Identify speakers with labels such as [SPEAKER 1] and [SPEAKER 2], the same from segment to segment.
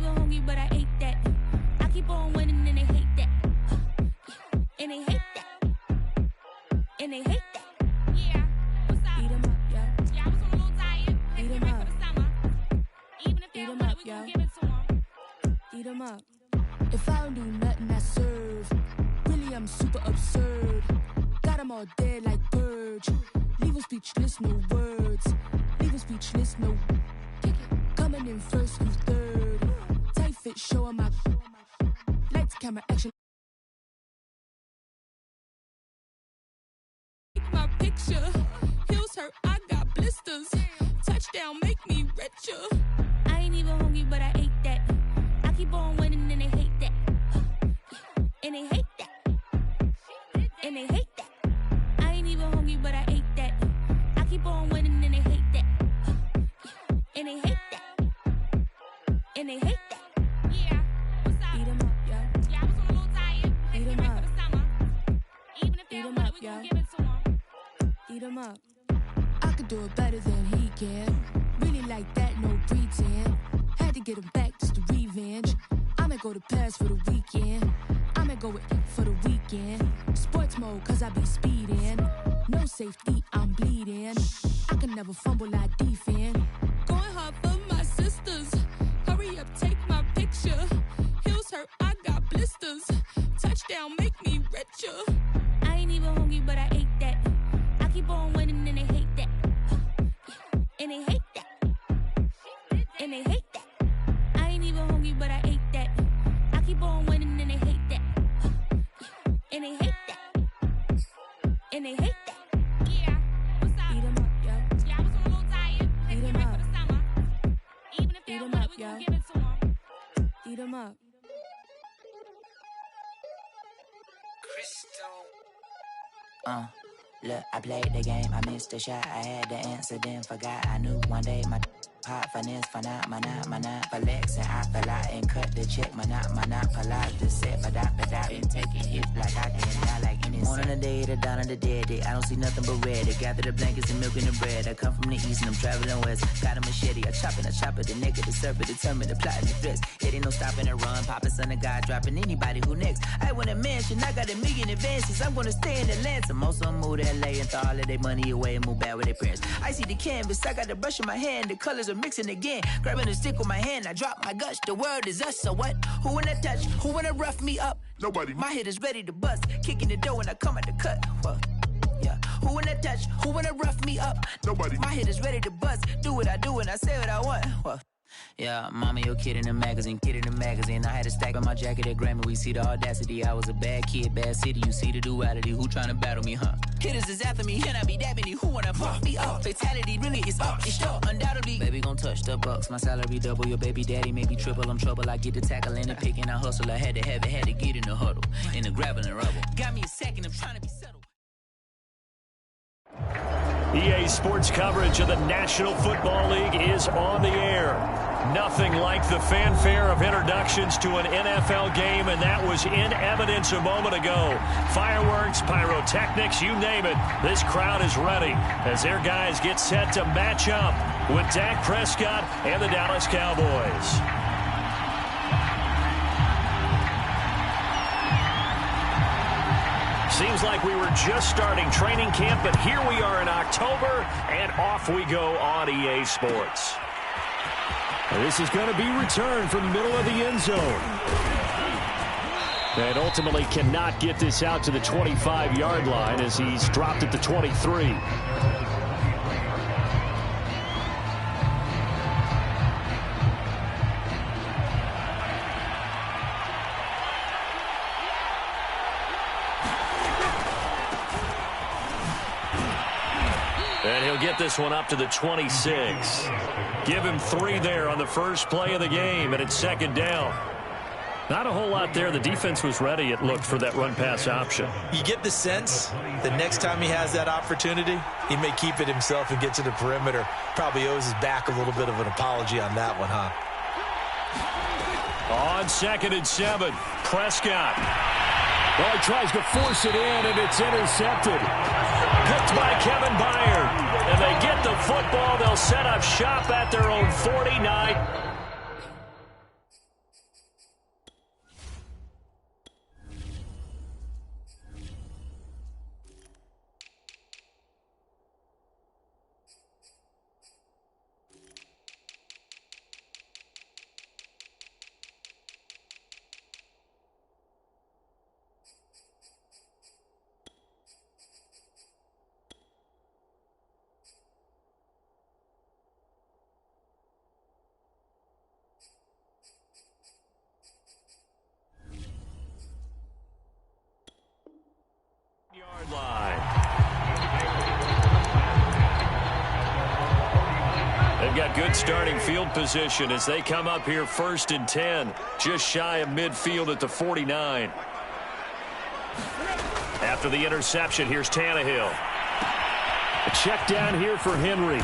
[SPEAKER 1] even hungry, but I ate that. I keep on winning and they hate that. And they hate that. And they hate that.
[SPEAKER 2] Yeah, what's up?
[SPEAKER 1] Eat 'em up, yeah.
[SPEAKER 2] Yeah, I was on a little diet. Had to
[SPEAKER 1] Eat
[SPEAKER 2] get
[SPEAKER 1] 'em
[SPEAKER 2] ready
[SPEAKER 1] up.
[SPEAKER 2] for the summer. Even if they
[SPEAKER 1] Eat
[SPEAKER 2] don't
[SPEAKER 1] 'em
[SPEAKER 2] want
[SPEAKER 1] up,
[SPEAKER 2] it, we
[SPEAKER 1] yo.
[SPEAKER 2] gon' give it to them.
[SPEAKER 1] Eat 'em up. If I don't do nothing, I serve. Really, I'm super absurd. Got 'em all dead like birds. Leave 'em speechless, no words. Leave 'em speechless, no. Coming in first and third. Tight fit, show 'em my. Lights, camera, action. My picture. Heels hurt, I got blisters. Touchdown, make me richer. I ain't even hungry, but I ate that. I keep on winning and they hate that. And they hate that. And they hate that. I ain't even hungry, but I ate that. I keep on winning and they hate that. And they hate that. And they hate that.
[SPEAKER 2] Yeah, what's up?
[SPEAKER 1] Eat 'em up, yeah.
[SPEAKER 2] Yeah, I was on a little diet. Had to
[SPEAKER 1] Eat
[SPEAKER 2] get
[SPEAKER 1] 'em
[SPEAKER 2] ready
[SPEAKER 1] up.
[SPEAKER 2] for the summer. Even if they
[SPEAKER 1] Eat
[SPEAKER 2] don't
[SPEAKER 1] 'em
[SPEAKER 2] want
[SPEAKER 1] up,
[SPEAKER 2] it, we
[SPEAKER 1] yo.
[SPEAKER 2] gon' give it to them.
[SPEAKER 1] Eat 'em up. I could do it better than he can. Really like that, no pretend. Had to get him back, just a revenge. I'ma go to Paris for the weekend. I'ma go with for the weekend. Sports mode, cause I be speeding. No safety, I'm bleeding. I can never fumble, I defend. Going hard for my sisters. Hurry up, take my picture. Heels hurt, I got blisters. Touchdown, make me richer. I ain't even hungry, but I ate that. I keep on winning and they hate that. And they hate that. And they hate that. I ain't even hungry, but I ate that. I keep on winning and they hate that. And they hate that. And they hate that.
[SPEAKER 2] Yeah, what's up?
[SPEAKER 1] Eat 'em up, yo.
[SPEAKER 2] Yeah, I was on a little diet. Had to
[SPEAKER 1] Eat
[SPEAKER 2] get
[SPEAKER 1] 'em
[SPEAKER 2] ready
[SPEAKER 1] up.
[SPEAKER 2] for the summer. Even if they
[SPEAKER 1] Eat
[SPEAKER 2] don't
[SPEAKER 1] 'em
[SPEAKER 2] want
[SPEAKER 1] up,
[SPEAKER 2] it, we
[SPEAKER 1] yo.
[SPEAKER 2] gon' give it to them.
[SPEAKER 1] Eat 'em up.
[SPEAKER 3] Look, I played the game, I missed the shot. I had the answer, then forgot. I knew one day my pop finesse, my not flexing. I fell out and cut the check, my not collage the set, but I been taking hits like I can, not like any morning of the day, the dawn of the dead day. I don't see nothing but red. They gather the blankets and milk and the bread. I come from the east and I'm traveling west. Got a machete, I chop it, the nigga, the serpent, determined, the plot and the dress. It ain't no stopping and run, popping son of God, dropping anybody who next. I want a mansion, I got a million advances. I'm gonna stay in Atlanta. Most of them move to LA and throw all of their money away and move back with their parents. I see the canvas, I got the brush in my hand, the colors are mixing again. Grabbing the stick with my hand, I drop my guts. The world is us, so what? Who wanna touch? Who wanna rough me up?
[SPEAKER 4] Nobody.
[SPEAKER 3] My head is ready to bust, kicking the door when I come at the cut. Well, yeah. Who wanna touch? Who wanna rough me up?
[SPEAKER 4] Nobody.
[SPEAKER 3] My head is ready to bust. Do what I do and I say what I want. Well, yeah, mama, your kid in the magazine, I had a stack on my jacket at Grammy. We see the audacity. I was a bad kid, bad city. You see the duality. Who tryna battle me, huh? Hitters is after me, and I be that many. Who wanna fuck me up? Fatality really is up, it's sure, undoubtedly. Baby gon' touch the bucks. My salary double. Your baby daddy maybe triple. I'm trouble. I get the tackle and the pick and I hustle. I had to have it, had to get in the huddle, in the gravel and rubble. Got me a second. I'm trying to be settled.
[SPEAKER 5] EA Sports coverage of the National Football League is on the air. Nothing like the fanfare of introductions to an NFL game, and that was in evidence a moment ago. Fireworks, pyrotechnics, you name it. This crowd is ready as their guys get set to match up with Dak Prescott and the Dallas Cowboys. Seems like we were just starting training camp, but here we are in October, and off we go on EA Sports.
[SPEAKER 6] This is going to be returned from the middle of the end zone. And ultimately cannot get this out to the 25-yard line as he's dropped at the 23.
[SPEAKER 5] And he'll get this one up to the 26. Give him 3 there on the first play of the game, and it's second down. Not a whole lot there. The defense was ready, it looked, for that run-pass option.
[SPEAKER 7] You get the sense that next time he has that opportunity, he may keep it himself and get to the perimeter. Probably owes his back a little bit of an apology on that one, huh?
[SPEAKER 5] On 2nd and 7, Prescott.
[SPEAKER 6] Well, he tries to force it in, and it's intercepted.
[SPEAKER 5] Picked by Kevin Byard. And they get the football. They'll set up shop at their own 49. good starting field position as they come up here 1st and 10, just shy of midfield at the 49. After the interception, here's Tannehill.
[SPEAKER 6] A check down here for Henry.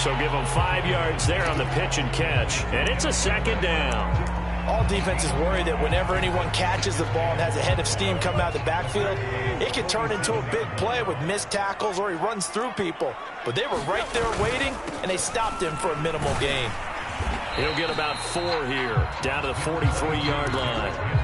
[SPEAKER 5] So give him 5 yards there on the pitch and catch. And it's a 2nd down.
[SPEAKER 7] All defenses worry that whenever anyone catches the ball and has a head of steam come out of the backfield, it can turn into a big play with missed tackles or he runs through people. But they were right there waiting, and they stopped him for a minimal gain.
[SPEAKER 5] He'll get about 4 here, down to the 43-yard line.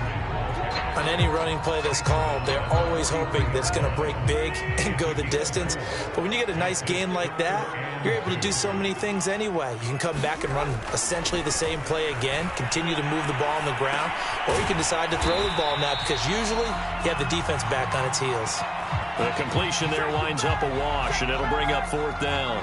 [SPEAKER 7] On any running play that's called, they're always hoping that it's going to break big and go the distance. But when you get a nice gain like that, you're able to do so many things anyway. You can come back and run essentially the same play again, continue to move the ball on the ground, or you can decide to throw the ball now because usually you have the defense back on its heels.
[SPEAKER 5] The completion there winds up a wash, and it'll bring up 4th down.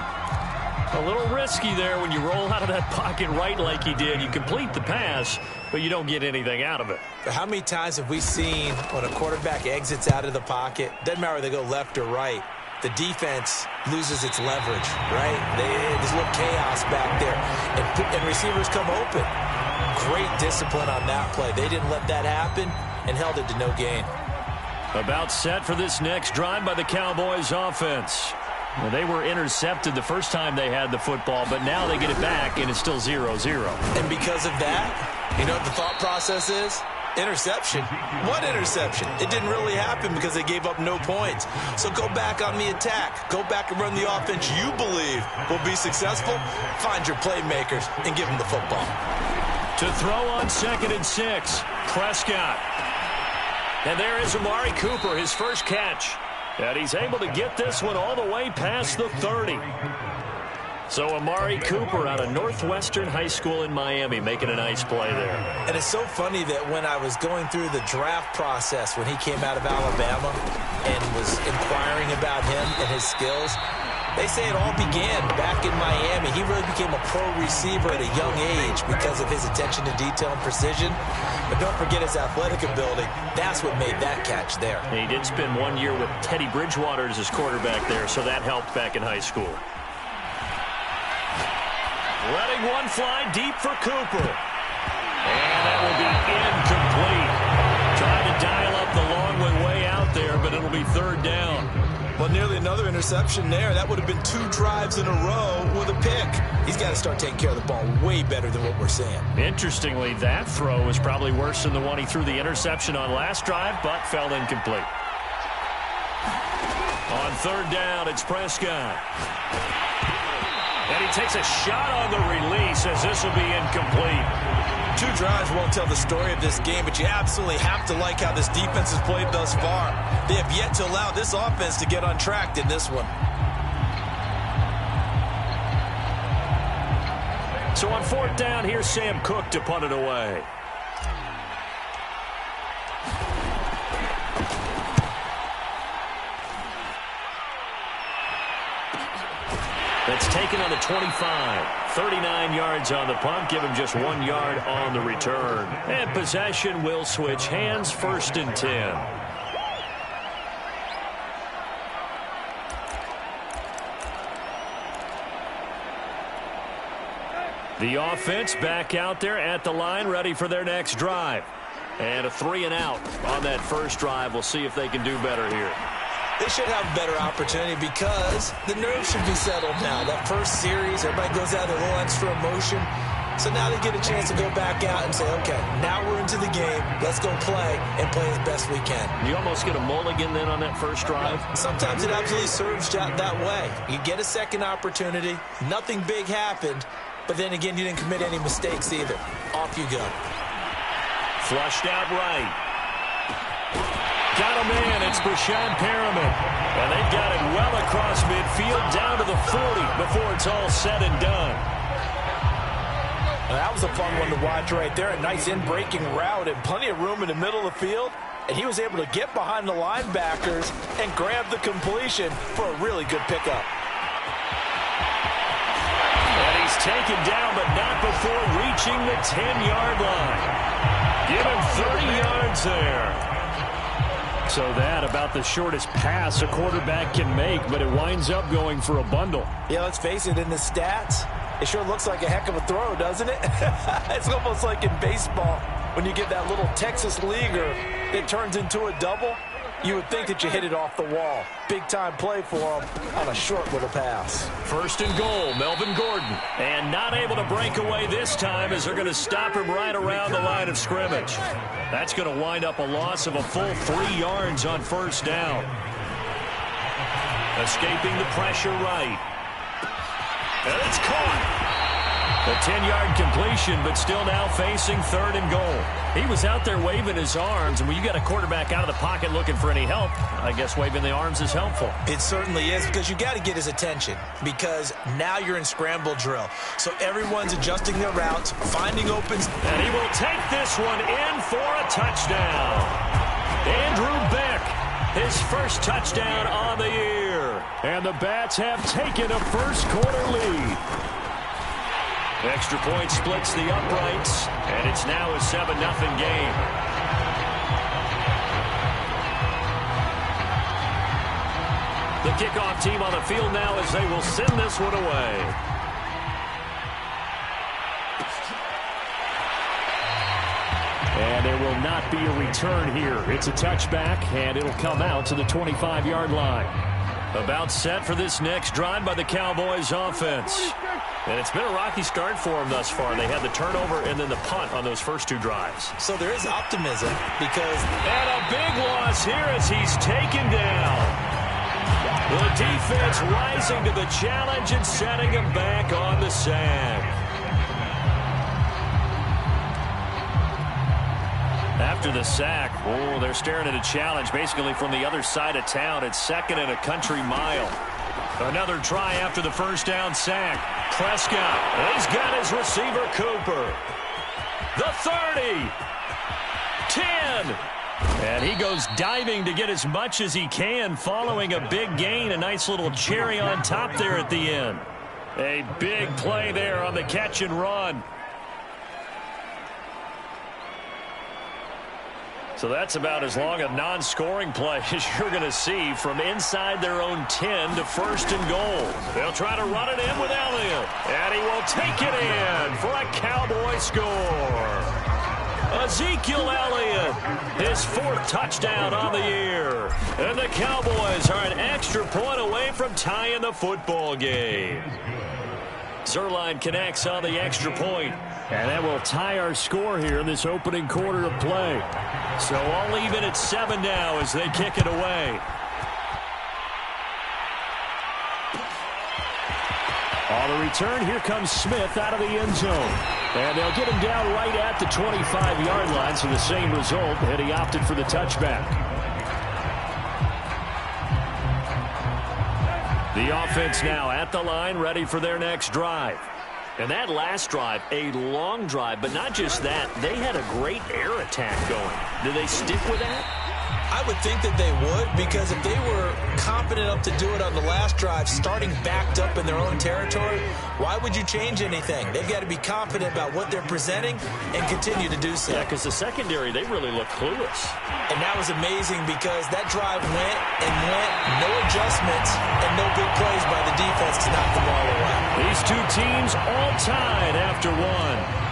[SPEAKER 5] A little risky there when you roll out of that pocket right like he did. You complete the pass, but you don't get anything out of it.
[SPEAKER 7] But how many times have we seen when a quarterback exits out of the pocket, doesn't matter whether they go left or right, the defense loses its leverage, right? There's a little chaos back there, and receivers come open. Great discipline on that play. They didn't let that happen and held it to no gain.
[SPEAKER 5] About set for this next drive by the Cowboys offense. Well, they were intercepted the first time they had the football, but now they get it back, and it's still 0-0.
[SPEAKER 7] And because of that, you know what the thought process is? Interception. What interception? It didn't really happen because they gave up no points. So go back on the attack. Go back and run the offense you believe will be successful. Find your playmakers and give them the football.
[SPEAKER 5] To throw on 2nd and 6, Prescott. And there is Amari Cooper, his first catch. And he's able to get this one all the way past the 30. So Amari Cooper out of Northwestern High School in Miami making a nice play there.
[SPEAKER 7] And it's so funny that when I was going through the draft process when he came out of Alabama and was inquiring about him and his skills, they say it all began back in Miami. He really became a pro receiver at a young age because of his attention to detail and precision. But don't forget his athletic ability. That's what made that catch there.
[SPEAKER 5] He did spend 1 year with Teddy Bridgewater as his quarterback there, so that helped back in high school. Letting one fly deep for Cooper. And that will be incomplete. Trying to dial up the long one way out there, but it'll be 3rd down.
[SPEAKER 7] Well, nearly another interception there. That would have been 2 drives in a row with a pick. He's got to start taking care of the ball way better than what we're seeing.
[SPEAKER 5] Interestingly, that throw was probably worse than the one he threw the interception on last drive, but fell incomplete. On 3rd down, it's Prescott. And he takes a shot on the release as this will be incomplete.
[SPEAKER 7] 2 drives won't tell the story of this game, but you absolutely have to like how this defense has played thus far. They have yet to allow this offense to get untracked in this one.
[SPEAKER 5] So on 4th down, here's Sam Cook to punt it away. That's taken on the 25. 39 yards on the punt. Give him just 1 yard on the return. And possession will switch hands. 1st and 10. The offense back out there at the line, ready for their next drive. And a 3-and-out on that first drive. We'll see if they can do better here.
[SPEAKER 7] They should have a better opportunity because the nerves should be settled now. That first series, everybody goes out with a little extra emotion. So now they get a chance to go back out and say, okay, now we're into the game. Let's go play and play as best we can.
[SPEAKER 5] You almost get a mulligan then on that first drive?
[SPEAKER 7] Sometimes it absolutely serves that way. You get a second opportunity. Nothing big happened. But then again, you didn't commit any mistakes either. Off you go.
[SPEAKER 5] Flushed out right. Got a man. It's Brashad Perriman. And they've got it well across midfield down to the 40 before it's all said and done.
[SPEAKER 7] That was a fun one to watch right there. A nice in-breaking route and plenty of room in the middle of the field. And he was able to get behind the linebackers and grab the completion for a really good pickup.
[SPEAKER 5] And he's taken down, but not before reaching the 10-yard line. Give him 30 yards there. So that about the shortest pass a quarterback can make, but it winds up going for a bundle.
[SPEAKER 7] Yeah, let's face it, in the stats, It sure looks like a heck of a throw, doesn't it? It's almost like in baseball when you get that little Texas leaguer that turns into a double. You would think that you hit it off the wall. Big-time play for him on a short little pass.
[SPEAKER 5] First and goal, Melvin Gordon. And not able to break away this time as they're going to stop him right around the line of scrimmage. That's going to wind up a loss of a full 3 yards on first down. Escaping the pressure right. And it's caught. A 10-yard completion, but still now facing third and goal. He was out there waving his arms, and when you got a quarterback out of the pocket looking for any help, I guess waving the arms is helpful.
[SPEAKER 7] It certainly is, because you got to get his attention, because now you're in scramble drill. So everyone's adjusting their routes, finding opens.
[SPEAKER 5] And he will take this one in for a touchdown. Andrew Beck, his first touchdown on the year.
[SPEAKER 6] And the Bats have taken a first-quarter lead.
[SPEAKER 5] Extra point splits the uprights, and it's now a 7-0 game. The kickoff team on the field now as they will send this one away.
[SPEAKER 6] And there will not be a return here. It's a touchback, and it'll come out to the 25-yard line.
[SPEAKER 5] About set for this next drive by the Cowboys offense. And it's been a rocky start for them thus far. They had the turnover and then the punt on those first 2 drives.
[SPEAKER 7] So there is optimism because...
[SPEAKER 5] And a big loss here as he's taken down. The defense rising to the challenge and setting him back on the sack. After the sack, oh, they're staring at a challenge basically from the other side of town. It's 2nd and a country mile. Another try after the first down sack. Prescott, he's got his receiver Cooper. The 30. 10. And he goes diving to get as much as he can following a big gain. A nice little cherry on top there at the end. A big play there on the catch and run. So that's about as long a non-scoring play as you're going to see from inside their own 10 to first and goal. They'll try to run it in with Elliott. And he will take it in for a Cowboy score. Ezekiel Elliott, his 4th touchdown on the year. And the Cowboys are an extra point away from tying the football game. Zerline connects on the extra point.
[SPEAKER 6] And that will tie our score here in this opening quarter of play.
[SPEAKER 5] So all even at 7 now as they kick it away.
[SPEAKER 6] On the return, here comes Smith out of the end zone. And they'll get him down right at the 25-yard line, so the same result, and he opted for the touchback.
[SPEAKER 5] The offense now at the line, ready for their next drive. And that last drive, a long drive, but not just that. They had a great air attack going. Do they stick with that?
[SPEAKER 7] I would think that they would, because if they were confident enough to do it on the last drive, starting backed up in their own territory, why would you change anything? They've got to be confident about what they're presenting and continue to do so.
[SPEAKER 5] Yeah, because the secondary, they really look clueless.
[SPEAKER 7] And that was amazing because that drive went and went, no adjustments, and no big plays by the defense to knock the ball away.
[SPEAKER 5] These 2 teams all tied after 1.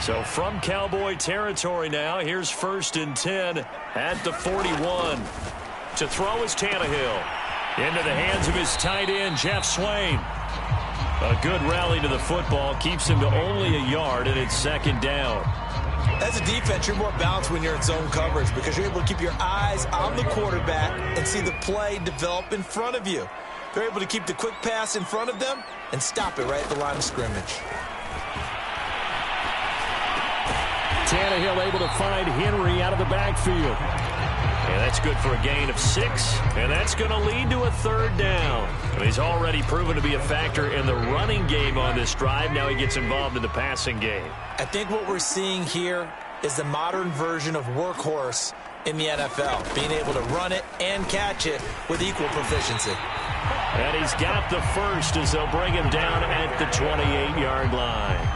[SPEAKER 5] So from Cowboy territory now, here's 1st and 10 at the 41. To throw is Tannehill. Into the hands of his tight end, Jeff Swain. A good rally to the football keeps him to only a yard, and it's 2nd down.
[SPEAKER 7] As a defense, you're more balanced when you're in zone coverage because you're able to keep your eyes on the quarterback and see the play develop in front of you. They're able to keep the quick pass in front of them and stop it right at the line of scrimmage.
[SPEAKER 6] Tannehill able to find Henry out of the backfield.
[SPEAKER 5] And that's good for a gain of 6, and that's going to lead to a 3rd down. And he's already proven to be a factor in the running game on this drive. Now he gets involved in the passing game.
[SPEAKER 7] I think what we're seeing here is the modern version of workhorse in the NFL, being able to run it and catch it with equal proficiency.
[SPEAKER 5] And he's got the first as they'll bring him down at the 28-yard line.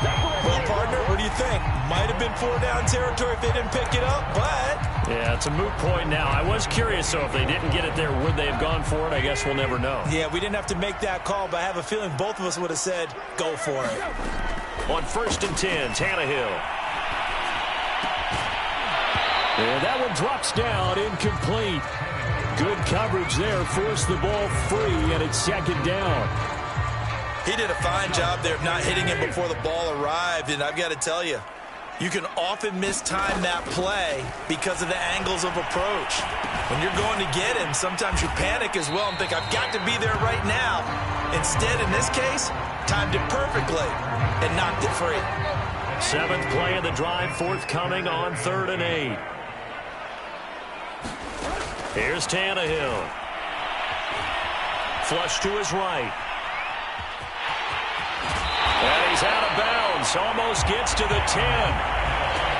[SPEAKER 7] Well, partner, what do you think? Might have been 4-down territory if they didn't pick it up, but...
[SPEAKER 6] Yeah, it's a moot point now. I was curious, though, if they didn't get it there, would they have gone for it? I guess we'll never know.
[SPEAKER 7] Yeah, we didn't have to make that call, but I have a feeling both of us would have said, go for it.
[SPEAKER 6] On 1st and 10, Tannehill. And that one drops down, incomplete. Good coverage there, forced the ball free, and it's 2nd down.
[SPEAKER 7] He did a fine job there of not hitting him before the ball arrived, and I've got to tell you, you can often mistime that play because of the angles of approach. When you're going to get him, sometimes you panic as well and think, I've got to be there right now. Instead, in this case, timed it perfectly and knocked it free.
[SPEAKER 6] 7th play of the drive, forthcoming on 3rd and 8. Here's Tannehill. Flush to his right. And he's out of bounds. Almost gets to the 10.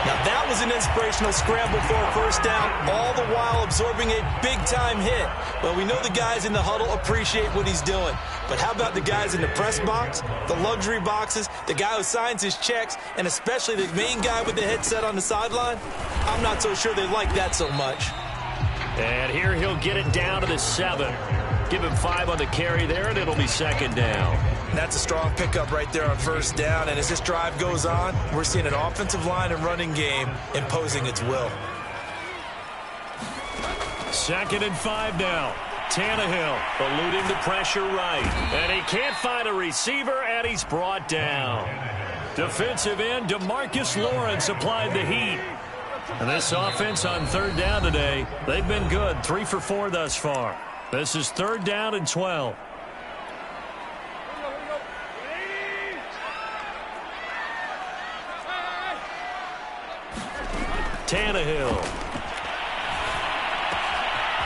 [SPEAKER 7] Now that was an inspirational scramble for a 1st down, all the while absorbing a big-time hit. Well, we know the guys in the huddle appreciate what he's doing. But how about the guys in the press box, the luxury boxes, the guy who signs his checks, and especially the main guy with the headset on the sideline? I'm not so sure they like that so much.
[SPEAKER 6] And here he'll get it down to the 7. Give him 5 on the carry there, and it'll be 2nd down.
[SPEAKER 7] And that's a strong pickup right there on 1st down. And as this drive goes on, we're seeing an offensive line and running game imposing its will.
[SPEAKER 6] 2nd and 5 now. Tannehill eluding the pressure right. And he can't find a receiver, and he's brought down. Defensive end DeMarcus Lawrence applied the heat. And this offense on 3rd down today, they've been good. 3 for 4 thus far. This is 3rd down and 12. Tannehill.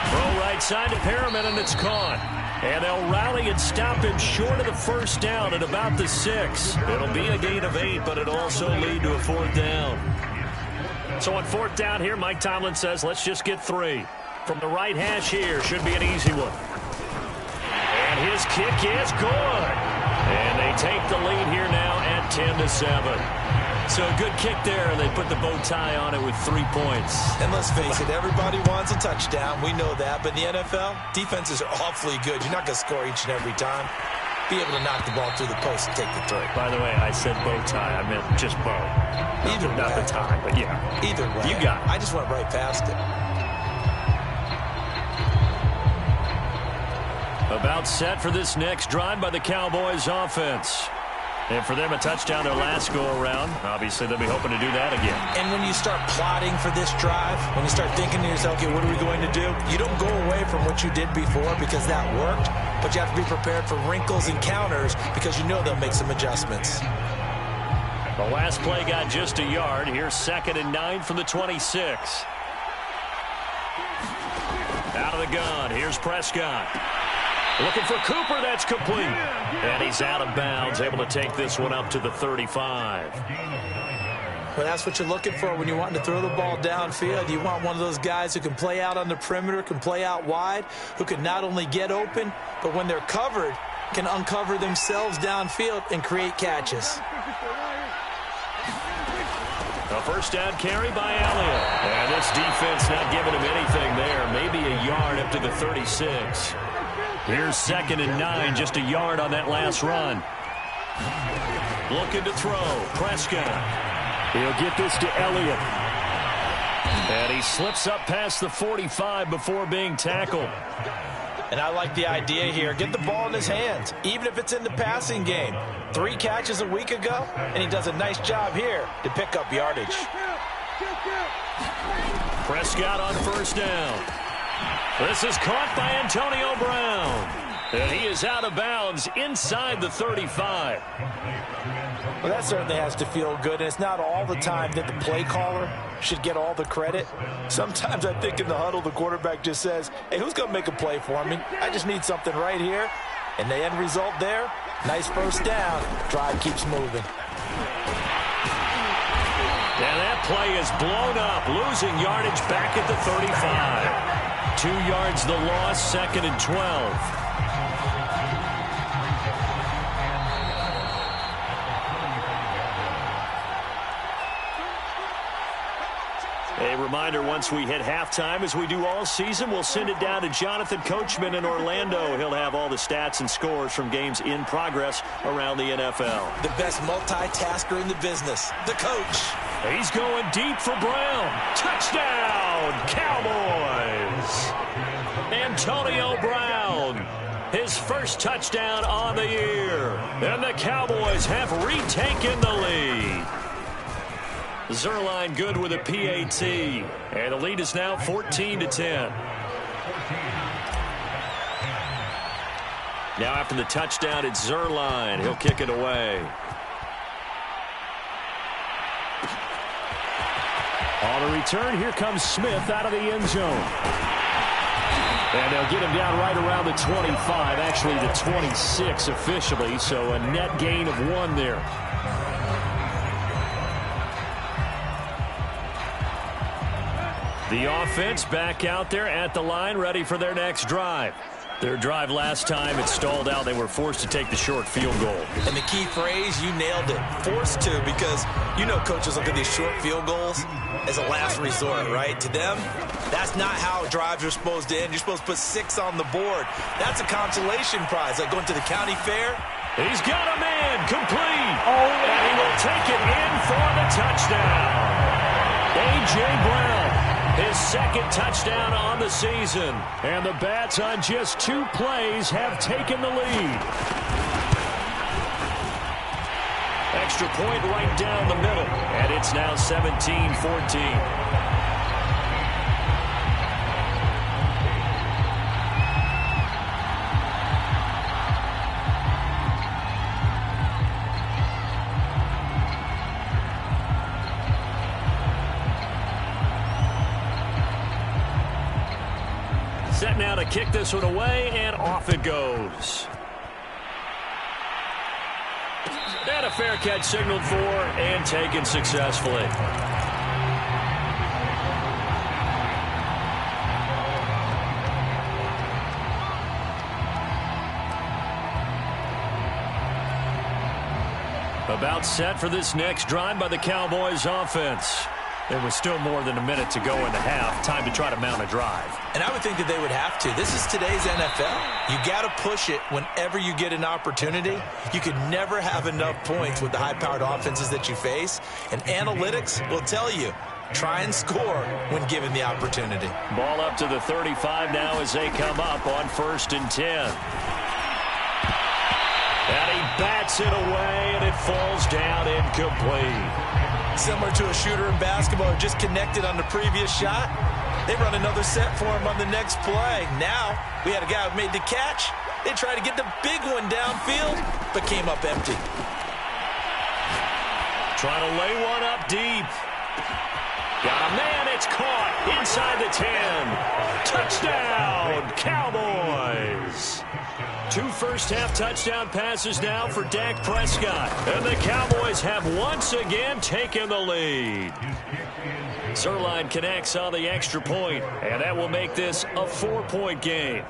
[SPEAKER 6] Throw right side to Perriman, and it's caught. And they'll rally and stop him short of the 1st down at about the 6. It'll be a gain of 8, but it'll also lead to a 4th down. So on 4th down here, Mike Tomlin says, let's just get 3. From the right hash here, should be an easy one. And his kick is good. And they take the lead here now at 10-7. So a good kick there, and they put the bow tie on it with 3 points.
[SPEAKER 7] And let's face it, everybody wants a touchdown. We know that. But in the NFL, defenses are awfully good. You're not going to score each and every time. Be able to knock the ball through the post and take the 3.
[SPEAKER 6] By the way, I said bow tie. I meant just bow.
[SPEAKER 7] Either way.
[SPEAKER 6] Not the tie, but yeah.
[SPEAKER 7] Either way.
[SPEAKER 6] You got it.
[SPEAKER 7] I just went right past it.
[SPEAKER 6] About set for this next drive by the Cowboys offense. And for them, a touchdown their last go-around. Obviously, they'll be hoping to do that again.
[SPEAKER 7] And when you start plotting for this drive, when you start thinking to yourself, okay, what are we going to do? You don't go away from what you did before because that worked, but you have to be prepared for wrinkles and counters because you know they'll make some adjustments.
[SPEAKER 6] The last play got just a yard. Here's 2nd and 9 from the 26. Out of the gun. Here's Prescott. Looking for Cooper. That's complete. And he's out of bounds, able to take this one up to the 35.
[SPEAKER 7] Well, that's what you're looking for when you're wanting to throw the ball downfield. You want one of those guys who can play out on the perimeter, can play out wide, who can not only get open, but when they're covered, can uncover themselves downfield and create catches.
[SPEAKER 6] A 1st down carry by Elliott. And this defense not giving him anything there. Maybe a yard up to the 36. Here's 2nd and 9, just a yard on that last run. Looking to throw. Prescott. He'll get this to Elliott. And he slips up past the 45 before being tackled.
[SPEAKER 7] And I like the idea here. Get the ball in his hands, even if it's in the passing game. 3 catches a week ago, and he does a nice job here to pick up yardage.
[SPEAKER 6] Prescott on 1st down. This is caught by Antonio Brown. And he is out of bounds inside the 35.
[SPEAKER 7] Well, that certainly has to feel good, and it's not all the time that the play caller should get all the credit. Sometimes I think in the huddle, the quarterback just says, hey, who's going to make a play for me? I just need something right here. And the end result there, nice 1st down. Drive keeps moving.
[SPEAKER 6] And that play is blown up, losing yardage back at the 35. 2 yards the loss, 2nd and 12.
[SPEAKER 5] A reminder, once we hit halftime, as we do all season, we'll send it down to Jonathan Coachman in Orlando. He'll have all the stats and scores from games in progress around the NFL.
[SPEAKER 7] The best multitasker in the business, the coach.
[SPEAKER 5] He's going deep for Brown. Touchdown, Cowboys! Antonio Brown, his first touchdown on the year. And the Cowboys have retaken the lead. Zuerlein good with a PAT. And the lead is now 14-10. Now after the touchdown, it's Zuerlein. He'll kick it away. On the return, here comes Smith out of the end zone. And they'll get him down right around the 25, actually the 26 officially, so a net gain of 1 there. The offense back out there at the line, ready for their next drive. Their drive last time, it stalled out. They were forced to take the short field goal.
[SPEAKER 7] And the key phrase, you nailed it, forced to, because you know coaches look at these short field goals as a last resort, right? To them, that's not how drives are supposed to end. You're supposed to put 6 on the board. That's a consolation prize, like going to the county fair.
[SPEAKER 5] He's got a man, complete. And he will take it in for the touchdown. A.J. Brown. His second touchdown on the season. And the Bats on just 2 plays have taken the lead. Extra point right down the middle. And it's now 17-14. Set now to kick this one away, and off it goes. And a fair catch signaled for and taken successfully. About set for this next drive by the Cowboys offense. There was still more than a minute to go in the half. Time to try to mount a drive.
[SPEAKER 7] And I would think that they would have to. This is today's NFL. You got to push it whenever you get an opportunity. You could never have enough points with the high-powered offenses that you face. And analytics will tell you, try and score when given the opportunity.
[SPEAKER 5] Ball up to the 35 now as they come up on 1st and 10. And he bats it away, and it falls down incomplete.
[SPEAKER 7] Similar to a shooter in basketball who just connected on the previous shot. They run another set for him on the next play. Now, we had a guy who made the catch. They tried to get the big one downfield, but came up empty.
[SPEAKER 5] Trying to lay one up deep. Got a man, it's caught inside the 10. Touchdown, Cowboys. 2 first-half touchdown passes now for Dak Prescott. And the Cowboys have once again taken the lead. Zuerlein connects on the extra point, and that will make this a 4-point game.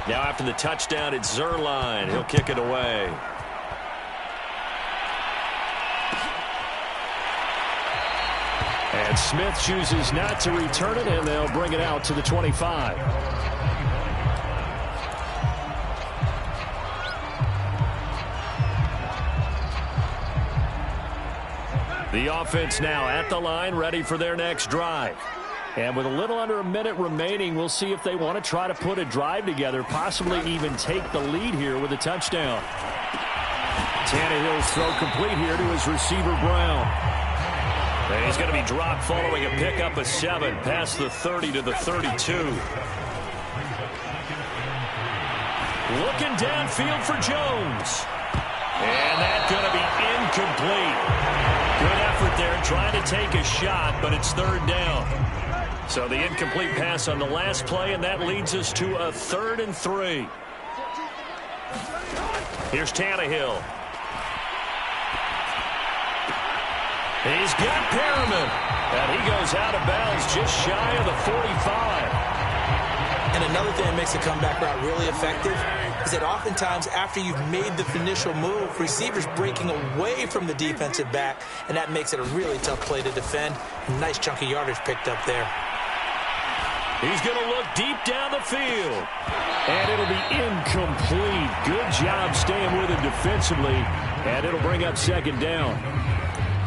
[SPEAKER 5] Now after the touchdown, it's Zuerlein. He'll kick it away. And Smith chooses not to return it, and they'll bring it out to the 25. The offense now at the line, ready for their next drive. And with a little under a minute remaining, we'll see if they want to try to put a drive together, possibly even take the lead here with a touchdown. Tannehill's throw complete here to his receiver, Brown. And he's going to be dropped following a pickup of 7 past the 30 to the 32. Looking downfield for Jones. And that's going to be incomplete. Good effort there trying to take a shot, but it's 3rd down. So the incomplete pass on the last play, and that leads us to a 3rd and 3. Here's Tannehill. He's got Perriman. And he goes out of bounds just shy of the 45.
[SPEAKER 7] And another thing that makes a comeback route really effective is that oftentimes after you've made the initial move, receivers breaking away from the defensive back, and that makes it a really tough play to defend. A nice chunk of yardage picked up there.
[SPEAKER 5] He's going to look deep down the field. And it'll be incomplete. Good job staying with it defensively. And it'll bring up second down.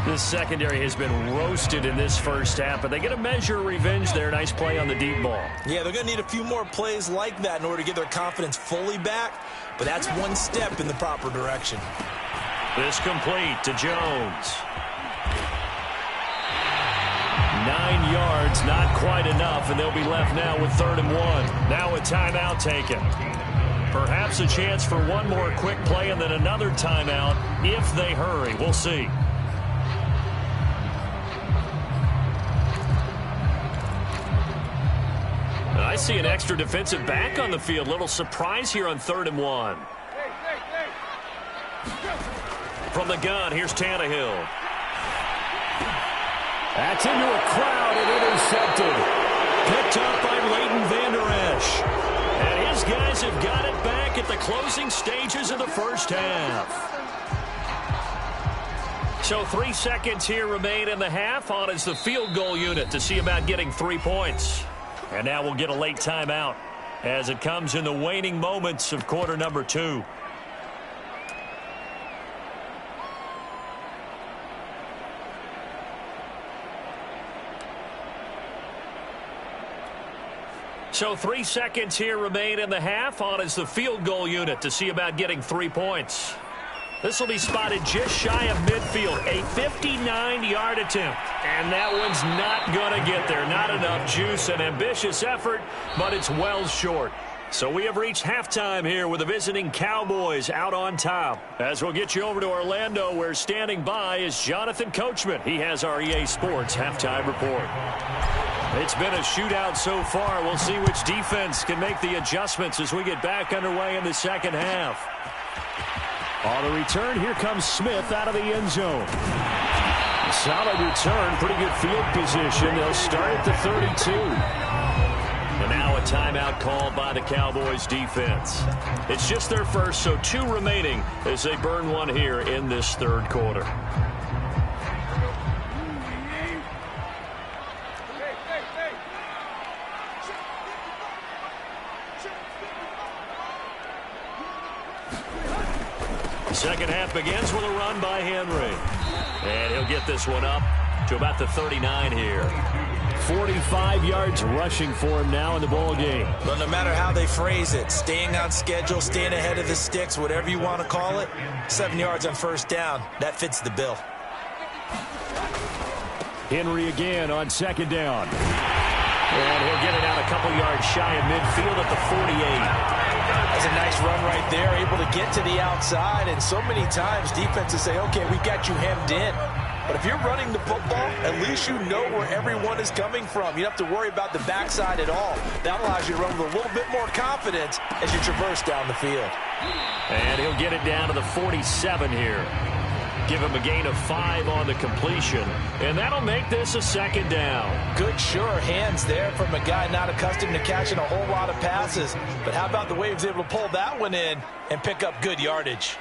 [SPEAKER 5] This secondary has been roasted in this first half, but they get a measure of revenge there. Nice play on the deep ball.
[SPEAKER 7] Yeah, they're going to need a few more plays like that in order to get their confidence fully back, but that's one step in the proper direction.
[SPEAKER 5] This complete to Jones. 9 yards, not quite enough, and they'll be left now with 3rd and 1. Now a timeout taken. Perhaps a chance for one more quick play and then another timeout if they hurry. We'll see. I see an extra defensive back on the field. Little surprise here on 3rd and 1. From the gun, here's Tannehill. That's into a crowd and intercepted. Picked up by Leighton Vander Esch. And his guys have got it back at the closing stages of the first half. So 3 seconds here remain in the half. On is the field goal unit to see about getting 3 points. And now we'll get a late timeout as it comes in the waning moments of quarter number 2. So 3 seconds here remain in the half. On is the field goal unit to see about getting 3 points. This will be spotted just shy of midfield. A 59-yard attempt. And that one's not going to get there. Not enough juice. An ambitious effort, but it's well short. So we have reached halftime here with the visiting Cowboys out on top. As we'll get you over to Orlando, where standing by is Jonathan Coachman. He has our EA Sports halftime report. It's been a shootout so far. We'll see which defense can make the adjustments as we get back underway in the second half. On the return, here comes Smith out of the end zone. Solid return, pretty good field position. They'll start at the 32. And now a timeout called by the Cowboys defense. It's just their first, so 2 remaining as they burn one here in this third quarter. Second half begins with a run by Henry. And he'll get this one up to about the 39 here. 45 yards rushing for him now in the ball game.
[SPEAKER 7] But no matter how they phrase it, staying on schedule, staying ahead of the sticks, whatever you want to call it, 7 yards on first down, that fits the bill.
[SPEAKER 5] Henry again on second down. And he'll get it out a couple yards shy of midfield at the 48.
[SPEAKER 7] That's a nice run right there, able to get to the outside. And so many times defenses say, okay, we got you hemmed in. But if you're running the football, at least you know where everyone is coming from. You don't have to worry about the backside at all. That allows you to run with a little bit more confidence as you traverse down the field.
[SPEAKER 5] And he'll get it down to the 47 here. Give him a gain of 5 on the completion. And that'll make this a second down.
[SPEAKER 7] Good, sure hands there from a guy not accustomed to catching a whole lot of passes. But how about the way he was able to pull that one in and pick up good yardage?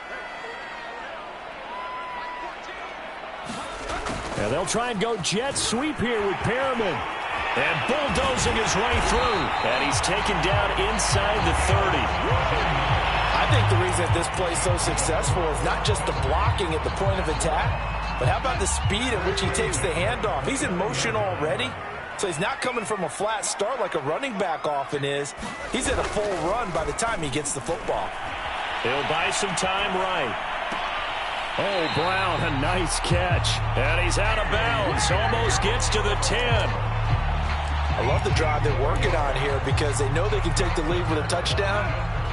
[SPEAKER 5] And they'll try and go jet sweep here with Perriman. And bulldozing his way through. And he's taken down inside the 30.
[SPEAKER 7] I think the reason that this play is so successful is not just the blocking at the point of attack, but how about the speed at which he takes the handoff? He's in motion already, so he's not coming from a flat start like a running back often is. He's at a full run by the time he gets the football.
[SPEAKER 5] He'll buy some time right. Oh, Brown, a nice catch. And he's out of bounds. Almost gets to the 10.
[SPEAKER 7] I love the drive they're working on here because they know they can take the lead with a touchdown.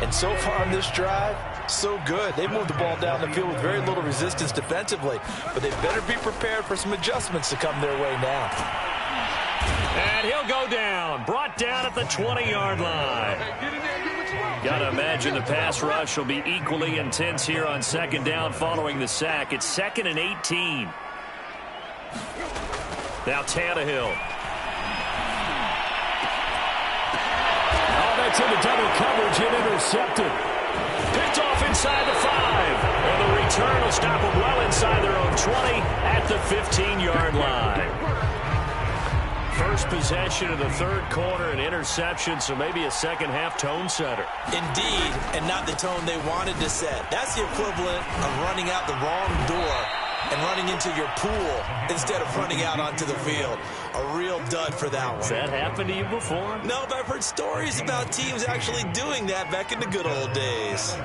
[SPEAKER 7] And so far on this drive, so good. They moved the ball down the field with very little resistance defensively. But they better be prepared for some adjustments to come their way now.
[SPEAKER 5] And he'll go down. Brought down at the 20-yard line. Got to imagine the pass rush will be equally intense here on second down following the sack. It's 2nd and 18. Now Tannehill. Gets into double coverage and intercepted. Picked off inside the 5. And the return will stop them well inside their own 20 at the 15-yard line. First possession of the third quarter, an interception, so maybe a second-half tone setter.
[SPEAKER 7] Indeed, and not the tone they wanted to set. That's the equivalent of running out the wrong door and running into your pool instead of running out onto the field. A real dud for that one.
[SPEAKER 5] Has that happened to you before?
[SPEAKER 7] No, but I've heard stories about teams actually doing that back in the good old days.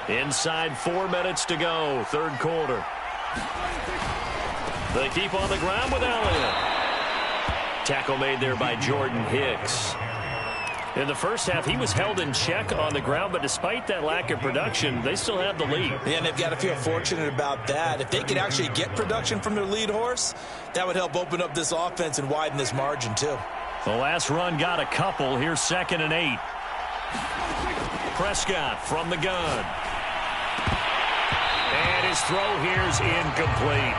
[SPEAKER 5] Inside 4 minutes to go, third quarter. They keep on the ground with Elliott. Tackle made there by Jordan Hicks. In the first half, he was held in check on the ground, but despite that lack of production, they still have the lead.
[SPEAKER 7] Yeah, and they've got to feel fortunate about that. If they could actually get production from their lead horse, that would help open up this offense and widen this margin, too.
[SPEAKER 5] The last run got a couple. Here's 2nd and 8. Prescott from the gun. And his throw here's incomplete.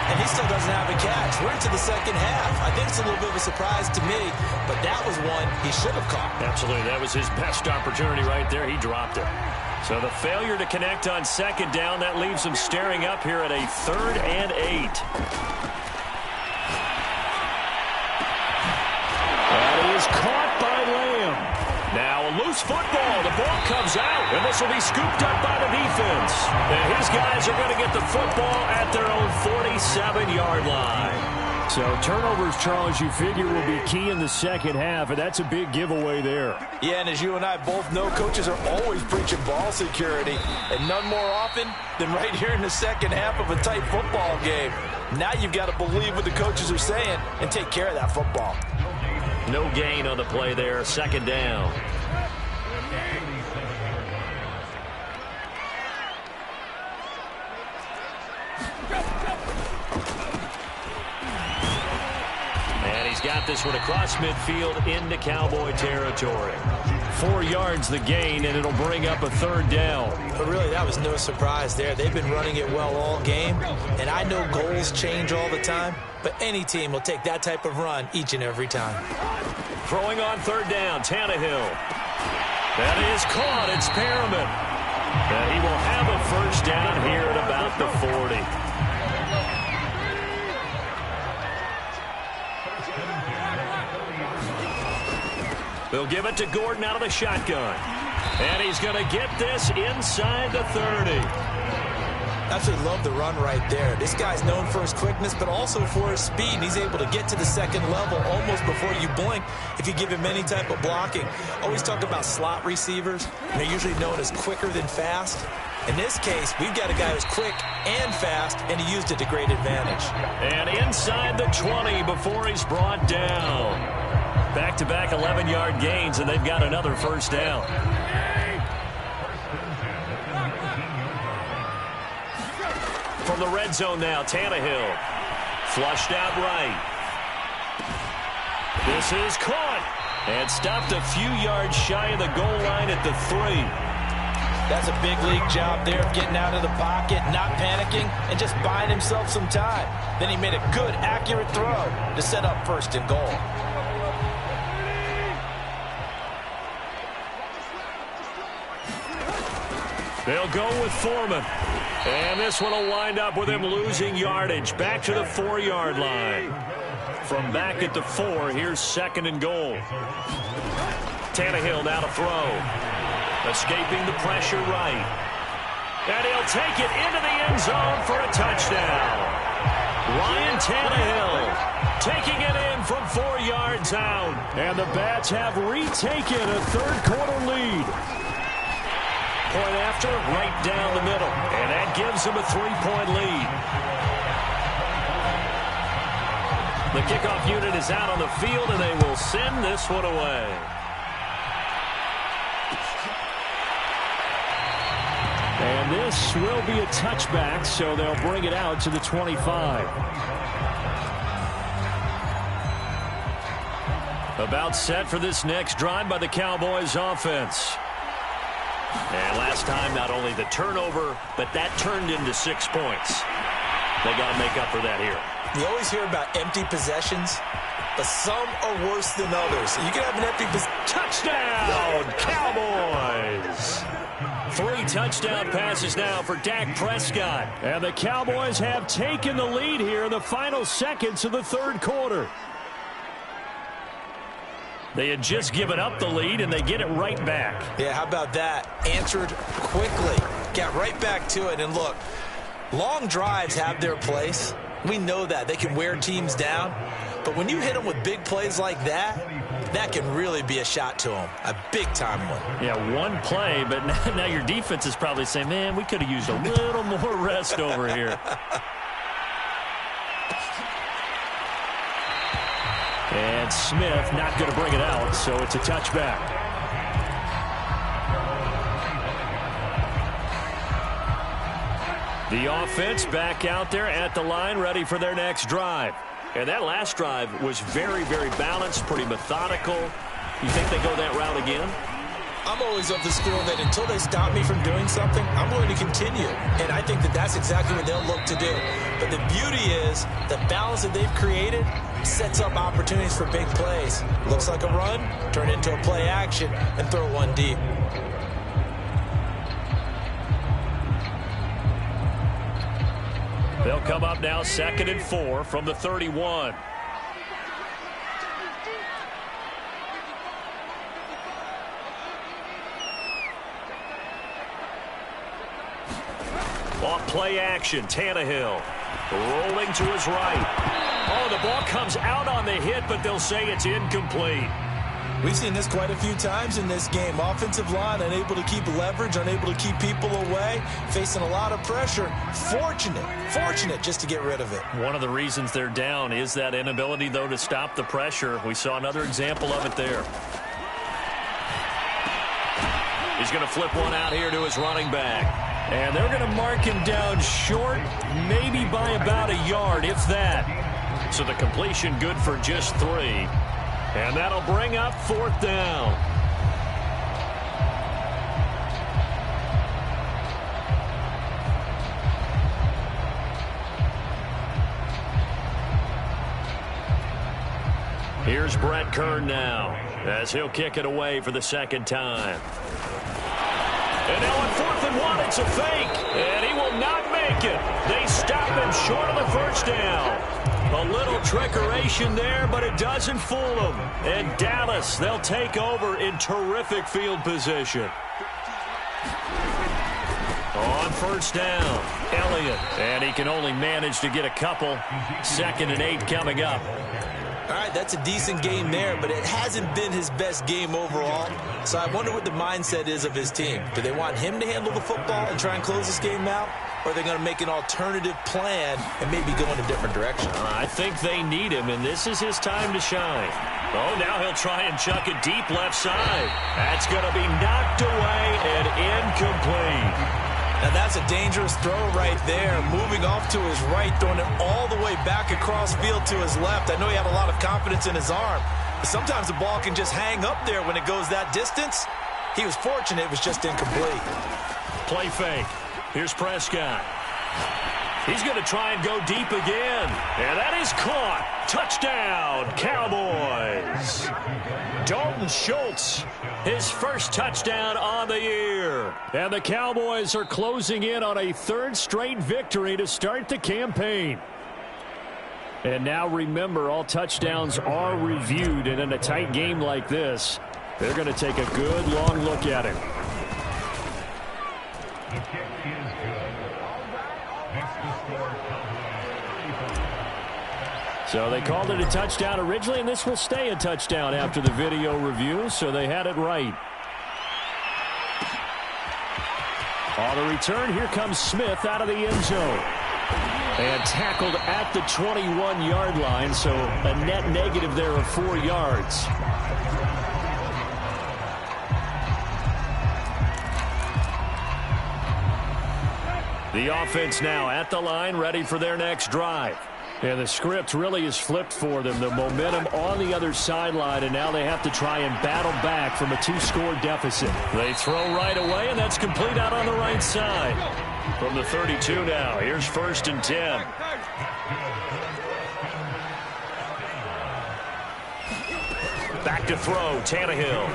[SPEAKER 7] And he still doesn't have a catch. We're into the second half. I think it's a little bit of a surprise to me, but that was one he should have caught.
[SPEAKER 5] Absolutely. That was his best opportunity right there. He dropped it. So the failure to connect on second down, that leaves him staring up here at a 3rd and 8. That is caught by Lamb. Now a loose football. The ball comes out, and this will be scooped up by the defense. And his guys are going to get the football at their own 47-yard line. So turnovers, Charles, you figure will be key in the second half, and that's a big giveaway there.
[SPEAKER 7] Yeah, and as you and I both know, coaches are always preaching ball security, and none more often than right here in the second half of a tight football game. Now you've got to believe what the coaches are saying and take care of that football.
[SPEAKER 5] No gain on the play there, 2nd down. And he's got this one across midfield into Cowboy territory. 4 yards the gain, and it'll bring up a 3rd down.
[SPEAKER 7] But really, that was no surprise there. They've been running it well all game, and I know goals change all the time, but any team will take that type of run each and every time.
[SPEAKER 5] Throwing on 3rd down, Tannehill. That is caught. It's Perriman. And he will have a 1st down here at about the 40. They'll give it to Gordon out of the shotgun. And he's going to get this inside the 30.
[SPEAKER 7] Absolutely love the run right there. This guy's known for his quickness, but also for his speed. And he's able to get to the second level almost before you blink if you give him any type of blocking. Always talk about slot receivers. They're usually known as quicker than fast. In this case, we've got a guy who's quick and fast, and he used it to great advantage.
[SPEAKER 5] And inside the 20 before he's brought down. Back-to-back 11-yard gains, and they've got another 1st down. From the red zone now, Tannehill. Flushed out right. This is caught. And stopped a few yards shy of the goal line at the 3.
[SPEAKER 7] That's a big league job there of getting out of the pocket, not panicking, and just buying himself some time. Then he made a good, accurate throw to set up 1st and goal.
[SPEAKER 5] They'll go with Foreman. And this one will wind up with him losing yardage. Back to the 4-yard line. From back at the 4, here's 2nd and goal. Tannehill now to throw. Escaping the pressure right. And he'll take it into the end zone for a touchdown. Ryan Tannehill taking it in from 4 yards out. And the Bats have retaken a third-quarter lead. Point after, right down the middle. And that gives them a 3-point lead. The kickoff unit is out on the field, and they will send this one away. And this will be a touchback, so they'll bring it out to the 25. About set for this next drive by the Cowboys offense. And last time, not only the turnover, but that turned into 6 points. They got to make up for that here.
[SPEAKER 7] You always hear about empty possessions. but some are worse than others. You can have an empty position.
[SPEAKER 5] Touchdown, Cowboys! 3 touchdown passes now for Dak Prescott. And the Cowboys have taken the lead here in the final seconds of the third quarter. They had just given up the lead, and they get it right back.
[SPEAKER 7] Yeah, how about that? Answered quickly. Got right back to it. And look, long drives have their place. We know that. They can wear teams down. But when you hit them with big plays like that, that can really be a shot to them. A big-time one.
[SPEAKER 5] Yeah, one play, but now your defense is probably saying, man, we could have used a little more rest over here. And Smith not going to bring it out, so it's a touchback. The offense back out there at the line, ready for their next drive. And that last drive was very, very balanced, pretty methodical. You think they go that route again?
[SPEAKER 7] I'm always of the school that until they stop me from doing something, I'm going to continue. And I think that that's exactly what they'll look to do. But the beauty is the balance that they've created sets up opportunities for big plays. Looks like a run, turn it into a play action, and throw one deep.
[SPEAKER 5] They'll come up now 2nd and 4 from the 31. Off play action, Tannehill rolling to his right. Oh, the ball comes out on the hit, but they'll say it's incomplete.
[SPEAKER 7] We've seen this quite a few times in this game. Offensive line unable to keep leverage, unable to keep people away, facing a lot of pressure. Fortunate just to get rid of it.
[SPEAKER 5] One of the reasons they're down is that inability, though, to stop the pressure. We saw another example of it there. He's going to flip one out here to his running back. And they're going to mark him down short, maybe by about a yard, if that. So the completion good for just 3. And that'll bring up 4th down. Here's Brett Kern now, as he'll kick it away for the 2nd time. And now on 4th and 1, it's a fake. And he will not make it. They stop him short of the first down. A little trickeration there, but it doesn't fool them. And Dallas, they'll take over in terrific field position. On 1st down, Elliott. And he can only manage to get a couple. 2nd and 8 coming up.
[SPEAKER 7] All right, that's a decent game there, but it hasn't been his best game overall. So I wonder what the mindset is of his team. Do they want him to handle the football and try and close this game out? Or are they going to make an alternative plan and maybe go in a different direction?
[SPEAKER 5] I think they need him, and this is his time to shine. Oh, now he'll try and chuck it deep left side. That's going to be knocked away and incomplete.
[SPEAKER 7] Now that's a dangerous throw right there. Moving off to his right, throwing it all the way back across field to his left. I know he had a lot of confidence in his arm, but sometimes the ball can just hang up there when it goes that distance. He was fortunate it was just incomplete.
[SPEAKER 5] Play fake. Here's Prescott. He's going to try and go deep again. And that is caught. Touchdown, Cowboys. Dalton Schultz, his first touchdown on the year. And the Cowboys are closing in on a 3rd straight victory to start the campaign. And now remember, all touchdowns are reviewed. And in a tight game like this, they're going to take a good long look at it. So they called it a touchdown originally, and this will stay a touchdown after the video review, so they had it right. On the return, here comes Smith out of the end zone. And tackled at the 21-yard line, so a net negative there of 4 yards. The offense now at the line, ready for their next drive. And the script really is flipped for them. The momentum on the other sideline, and now they have to try and battle back from a 2-score deficit. They throw right away, and that's complete out on the right side. From the 32 now, here's 1st and 10. Back to throw, Tannehill.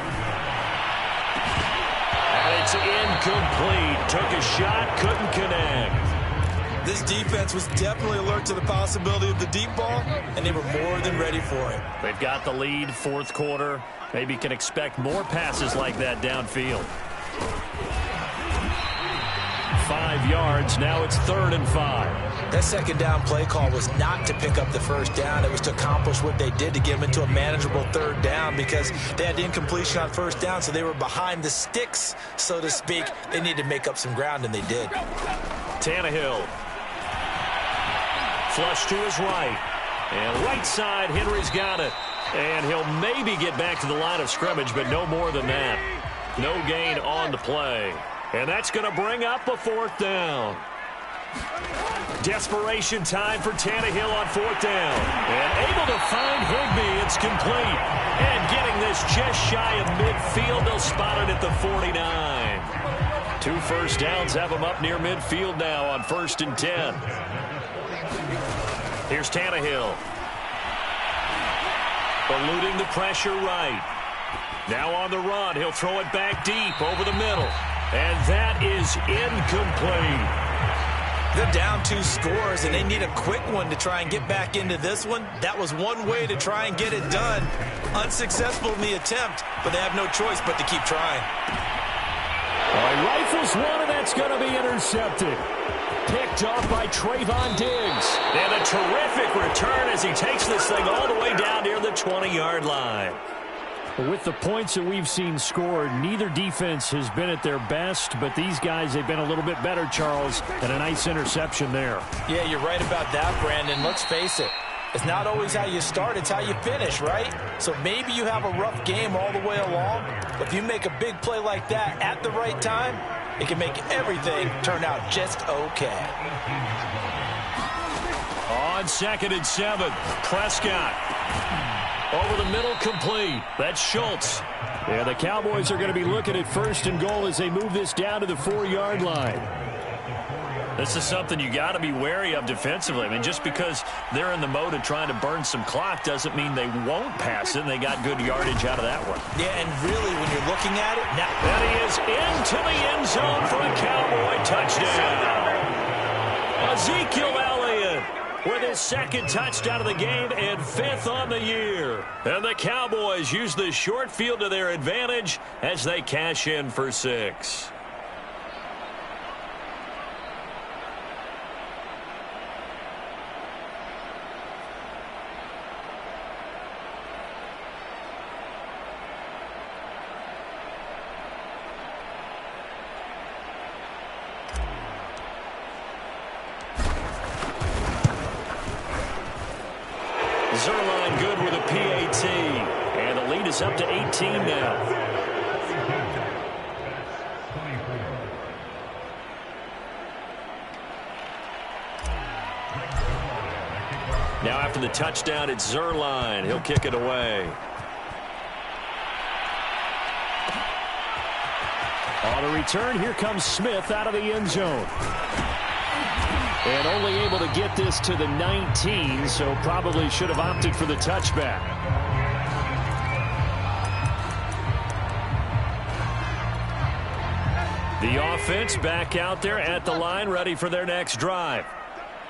[SPEAKER 5] And it's incomplete. Took a shot, couldn't connect.
[SPEAKER 7] This defense was definitely alert to the possibility of the deep ball, and they were more than ready for it.
[SPEAKER 5] They've got the lead, fourth quarter. Maybe can expect more passes like that downfield. 5 yards. Now it's 3rd and 5.
[SPEAKER 7] That second down play call was not to pick up the first down. It was to accomplish what they did to get them into a manageable 3rd down because they had incompletion on first down, so they were behind the sticks, so to speak. They needed to make up some ground, and they did.
[SPEAKER 5] Tannehill. Flush to his right. And right side, Henry's got it. And he'll maybe get back to the line of scrimmage, but no more than that. No gain on the play. And that's going to bring up a 4th down. Desperation time for Tannehill on 4th down. And able to find Higbee. It's complete. And getting this just shy of midfield. They'll spot it at the 49. 2 first downs have them up near midfield now on 1st and 10. Here's Tannehill. Eluding the pressure right. Now on the run. He'll throw it back deep over the middle. And that is incomplete.
[SPEAKER 7] They're down 2 scores, and they need a quick one to try and get back into this one. That was one way to try and get it done. Unsuccessful in the attempt, but they have no choice but to keep trying.
[SPEAKER 5] He rifles one, and that's going to be intercepted. Picked off by Trayvon Diggs. And a terrific return as he takes this thing all the way down near the 20-yard line.
[SPEAKER 6] With the points that we've seen scored, neither defense has been at their best, but these guys, they've been a little bit better, Charles, and a nice interception there.
[SPEAKER 7] Yeah, you're right about that, Brandon. Let's face it. It's not always how you start, it's how you finish, right? So maybe you have a rough game all the way along, but if you make a big play like that at the right time, it can make everything turn out just okay.
[SPEAKER 5] On 2nd and 7, Prescott. Over the middle, complete. That's Schultz.
[SPEAKER 6] Yeah, the Cowboys are going to be looking at 1st and goal as they move this down to the 4-yard line.
[SPEAKER 5] This is something you got to be wary of defensively. I mean, just because they're in the mode of trying to burn some clock doesn't mean they won't pass it, and they got good yardage out of that one.
[SPEAKER 7] Yeah, and really, when you're looking at it, now
[SPEAKER 5] and he is into the end zone for a Cowboy touchdown. Ezekiel Elliott with his 2nd touchdown of the game and 5th on the year. And the Cowboys use the short field to their advantage as they cash in for 6. Zerline good with a PAT. And the lead is up to 18 now. Now after the touchdown, it's Zerline. He'll kick it away.
[SPEAKER 6] On the return, here comes Smith out of the end zone. And only able to get this to the 19, so probably should have opted for the touchback.
[SPEAKER 5] The offense back out there at the line, ready for their next drive.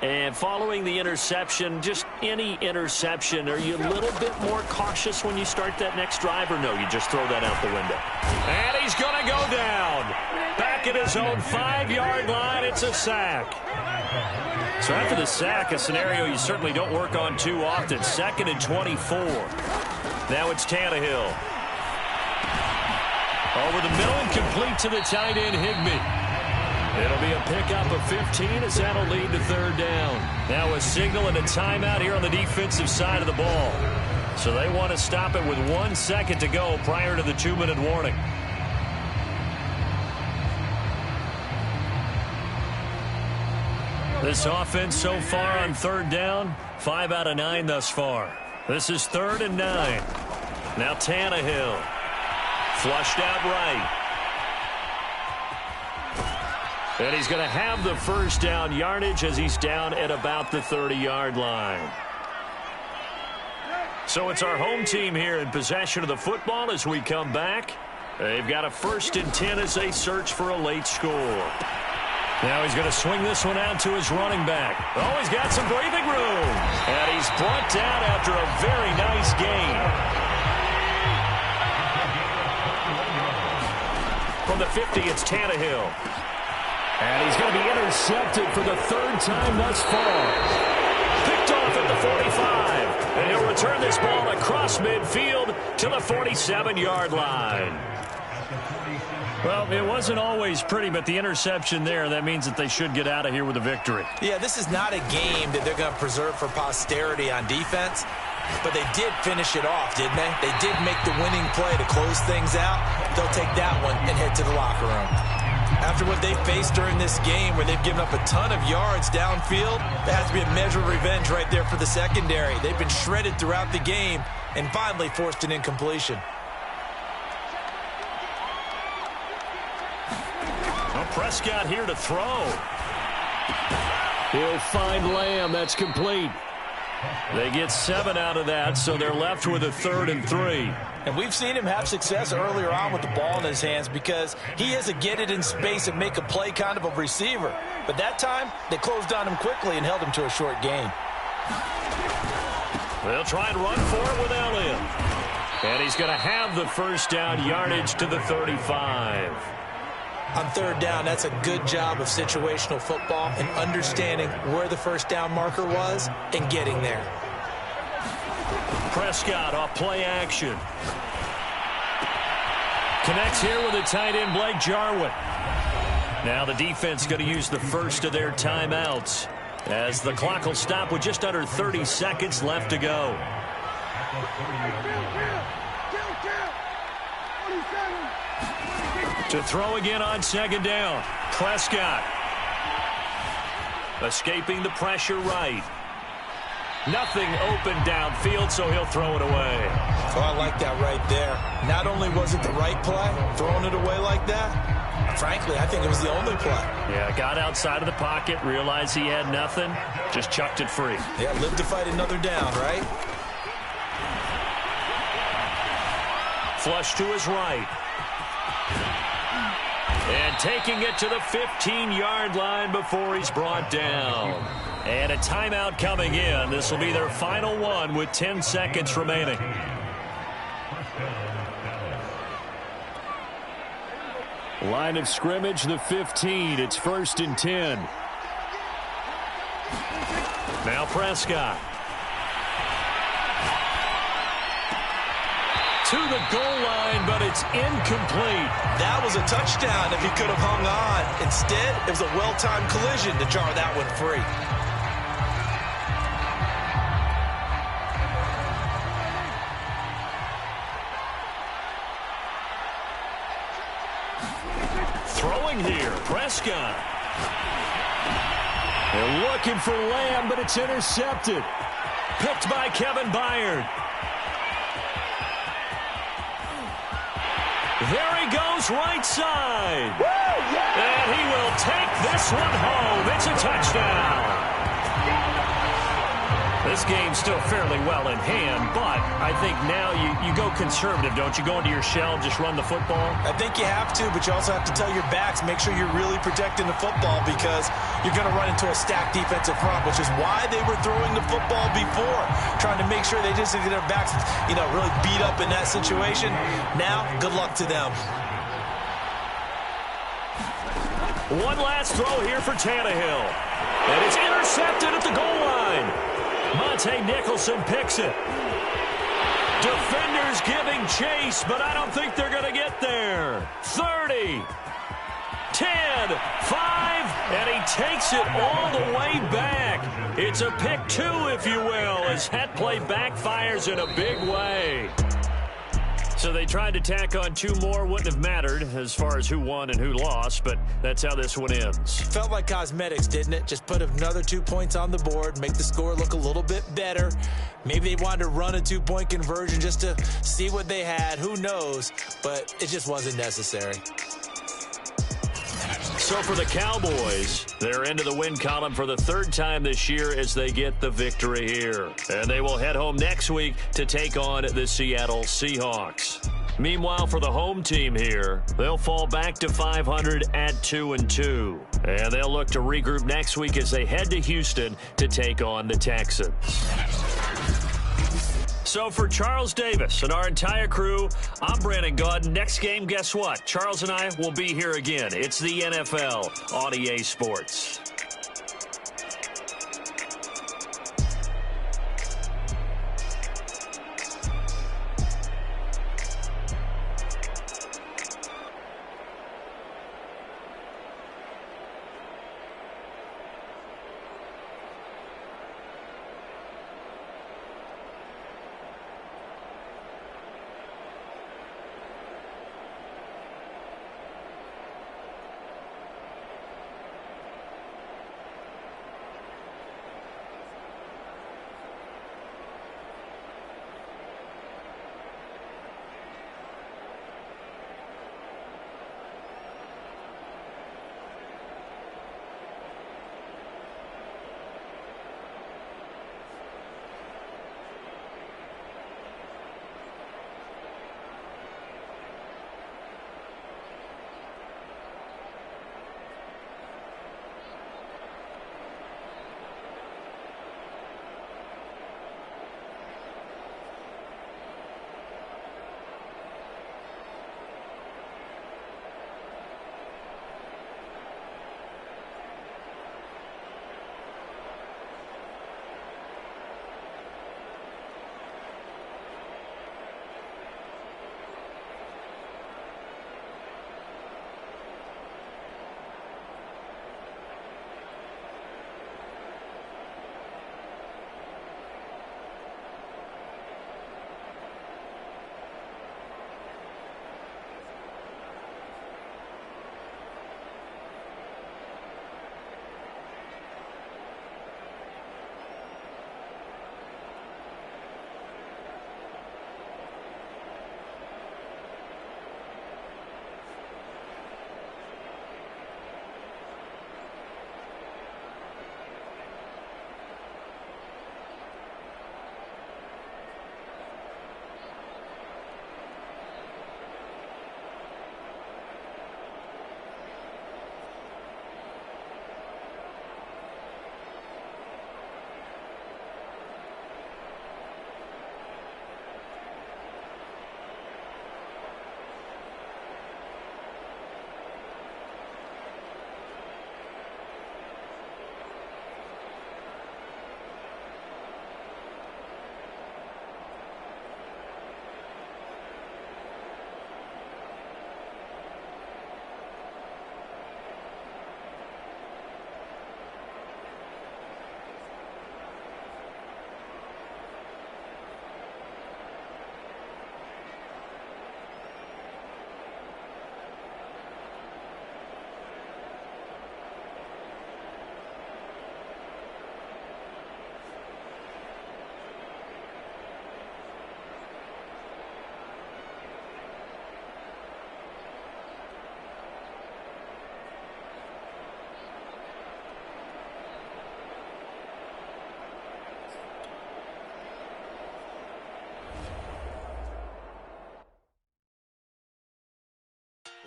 [SPEAKER 5] And following the interception, just any interception, are you a little bit more cautious when you start that next drive, or no, you just throw that out the window? And he's going to go down. Back at his own 5-yard line, it's a sack. So after the sack, a scenario you certainly don't work on too often. 2nd and 24. Now it's Tannehill. Over the middle and complete to the tight end, Higbee. It'll be a pickup of 15 as that'll lead to 3rd down. Now a signal and a timeout here on the defensive side of the ball. So they want to stop it with 1 second to go prior to the 2-minute warning. This offense so far on 3rd down, 5 out of 9 thus far. This is 3rd and 9. Now Tannehill. Flushed out right. And he's going to have the 1st down yardage as he's down at about the 30-yard line. So it's our home team here in possession of the football as we come back. They've got a 1st and 10 as they search for a late score. Now he's going to swing this one out to his running back. Oh, he's got some breathing room. And he's brought down after a very nice gain. From the 50, it's Tannehill.
[SPEAKER 6] And he's going to be intercepted for the 3rd time thus far.
[SPEAKER 5] Picked off at the 45. And he'll return this ball across midfield to the 47-yard line. Well, it wasn't always pretty, but the interception there, that means that they should get out of here with a victory.
[SPEAKER 7] Yeah, this is not a game that they're going to preserve for posterity on defense, but they did finish it off, didn't they? They did make the winning play to close things out. They'll take that one and head to the locker room. After what they faced during this game where they've given up a ton of yards downfield, there has to be a measure of revenge right there for the secondary. They've been shredded throughout the game and finally forced an incompletion.
[SPEAKER 5] Prescott here to throw.
[SPEAKER 6] He'll find Lamb. That's complete.
[SPEAKER 5] They get 7 out of that, so they're left with a 3rd and 3.
[SPEAKER 7] And we've seen him have success earlier on with the ball in his hands because he has a get it in space and make a play kind of a receiver. But that time, they closed on him quickly and held him to a short gain.
[SPEAKER 5] They'll try and run for it with Elliott. And he's going to have the 1st down yardage to the 35.
[SPEAKER 7] On 3rd down, that's a good job of situational football and understanding where the 1st down marker was and getting there.
[SPEAKER 5] Prescott off play action. Connects here with the tight end, Blake Jarwin. Now the defense going to use the first of their timeouts as the clock will stop with just under 30 seconds left to go. To throw again on 2nd down. Prescott. Escaping the pressure right. Nothing open downfield, so he'll throw it away.
[SPEAKER 7] Oh, I like that right there. Not only was it the right play, throwing it away like that, frankly, I think it was the only play.
[SPEAKER 5] Yeah, got outside of the pocket, realized he had nothing, just chucked it free.
[SPEAKER 7] Yeah, live to fight another down, right?
[SPEAKER 5] Flush to his right. And taking it to the 15-yard line before he's brought down. And a timeout coming in. This will be their final one with 10 seconds remaining.
[SPEAKER 6] Line of scrimmage, the 15. It's 1st and 10.
[SPEAKER 5] Now Prescott. To the goal line, but it's incomplete.
[SPEAKER 7] That was a touchdown if he could have hung on. Instead, it was a well-timed collision to jar that one free.
[SPEAKER 5] Throwing here, Prescott.
[SPEAKER 6] They're looking for Lamb, but it's intercepted.
[SPEAKER 5] Picked by Kevin Byard. There he goes, right side. And he will take this one home. It's a touchdown. This game's still fairly well in hand, but I think now you go conservative, don't you? Go into your shell, just run the football?
[SPEAKER 7] I think you have to, but you also have to tell your backs, make sure you're really protecting the football because you're going to run into a stacked defensive front, which is why they were throwing the football before, trying to make sure they just get their backs, really beat up in that situation. Now, good luck to them.
[SPEAKER 5] One last throw here for Tannehill. And it's intercepted at the goal line. Monte Nicholson picks it. Defenders giving chase, but I don't think they're going to get there. 30, 10, 5, and he takes it all the way back. It's a pick 2, if you will, as that play backfires in a big way. So they tried to tack on 2 more. Wouldn't have mattered as far as who won and who lost, but that's how this one ends.
[SPEAKER 7] Felt like cosmetics, didn't it? Just put another 2 points on the board, make the score look a little bit better. Maybe they wanted to run a 2-point conversion just to see what they had. Who knows? But it just wasn't necessary.
[SPEAKER 5] So for the Cowboys, they're into the win column for the third time this year as they get the victory here. And they will head home next week to take on the Seattle Seahawks. Meanwhile, for the home team here, they'll fall back to 500 at 2-2. And they'll look to regroup next week as they head to Houston to take on the Texans. So for Charles Davis and our entire crew, I'm Brandon Gaudin. Next game, guess what? Charles and I will be here again. It's the NFL on EA Sports.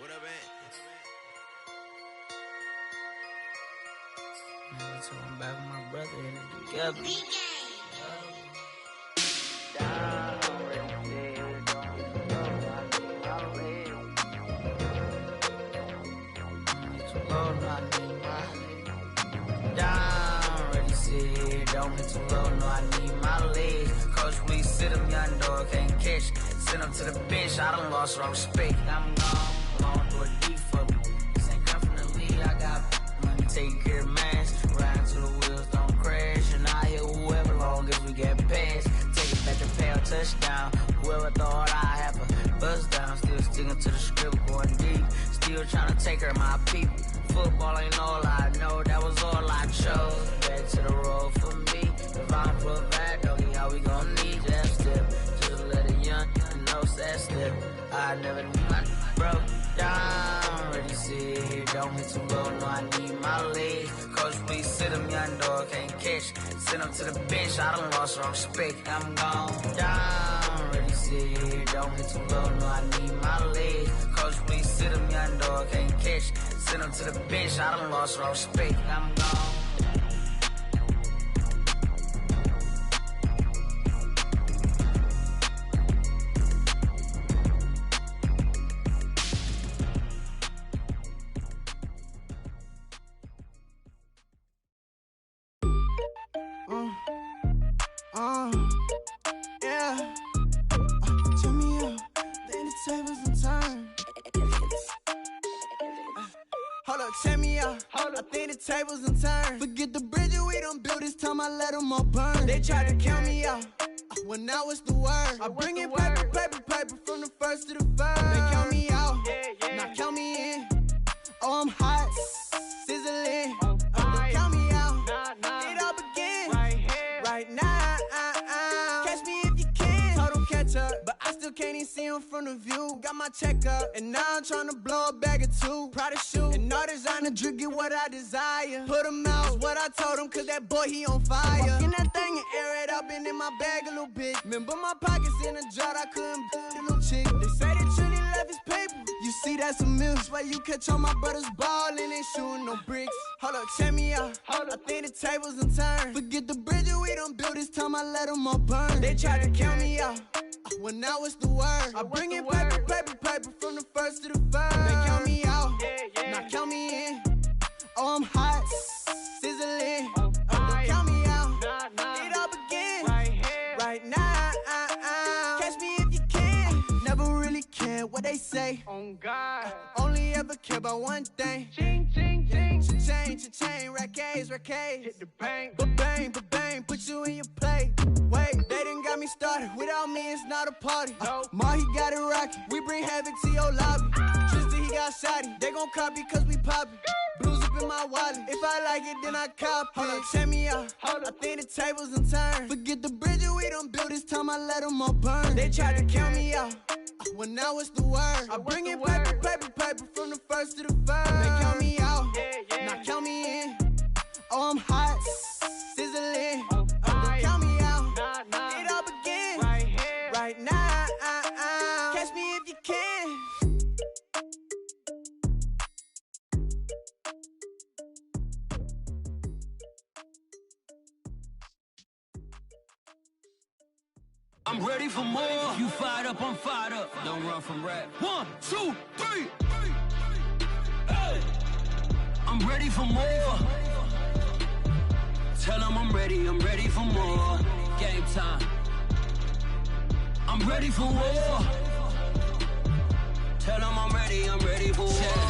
[SPEAKER 4] What up, man? Now it's going back with my brother and together. Don't be too low, no, I need my legs. Coach, we sit him, young dog, can't catch. Send him to the bench, I done lost all respect. I'm gone, long through a deep for me. This ain't come from the league, I got money, take care of mans. Riding till the wheels don't crash. And I hear whoever, long as we get past. Take it back to pay a touchdown. Whoever thought I have a buzz down. Still sticking to the script, going deep. Still trying to take care of my people. Football ain't all I know, that was all I chose. Back to the road for me. If I'm provide, doggy, how we gon' need that step? Just let a young know that step. I never knew I broke down. Already sit here, don't hit too low, no, I need my legs. Coach, please sit him, young dog, can't catch. Send him to the bench, I done lost all respect. I'm gone down, ready, sit here, don't hit too low, no, I need my legs. Coach, please sit him, young dog, can't catch. Send him to the bench, I done lost all respect. I'm gone.
[SPEAKER 8] Yeah. Turn me up, then the tables and turn. Hold up, check me out. I think the tables and turn. Forget the bridge we done built, this time I let them all burn. They tried to count me out, when now it's the word. I bring in paper, paper, paper from the first to the third. They count me out, now count me in. Oh, I'm hot, sizzling. They count me out, it all begins right now. Catch me if you can. Told them catch up, but I still can't even see them from the view. Got my check up, and now I'm trying to blow a bag or two. Proud of shoe, and all designer drip, get what I desire. Put him out, what I told him, cause that boy, he on fire. Walk in that thing and air it up, and in my bag a little bit. Remember my pockets in a drought, I couldn't build a little chick. They say that Trinity left his paper. You see, that's a milk. Why you catch all my brothers ballin', ain't shooting no bricks. Hold up, check me out. I think the tables and turn. Forget the bridge we done built, this time I let them all burn. They tried to count me out, when now it's the word. I bring in paper, paper, paper from the first to the third. They count me out, now count me in. Oh, I'm hot, sizzling. They count me out, it all begins right now. Catch me if you can. Never really care what they say. On God, only ever care about one thing. Ching, ching, ching. Cha-ching, rack A's. Hit the bank, ba-bang, put you in your play. Wait, they done got me started. Without me, it's not a party. Ma, he got it rockin'. We bring havoc to your lobby. Tristan, he got shotty. They gon' copy cause we poppin'. Blues up in my wallet. If I like it, then I cop it. Hold up, check me out. I think the tables and turn. Forget the bridge we done built, this time I let them all burn. They tried to count me out, when now it's the word. I bring in paper, paper, paper from the first to the third. They count me out, now count me in. Oh, I'm hot, sizzling. They count me out, it all begins right now. Catch me if you can.
[SPEAKER 9] I'm ready for more. You fired up, I'm fired up. Don't run from rap. 1, 2, 3. Hey. I'm ready for more. Tell them I'm ready for more. Game time. I'm ready for war. Tell them I'm ready for war.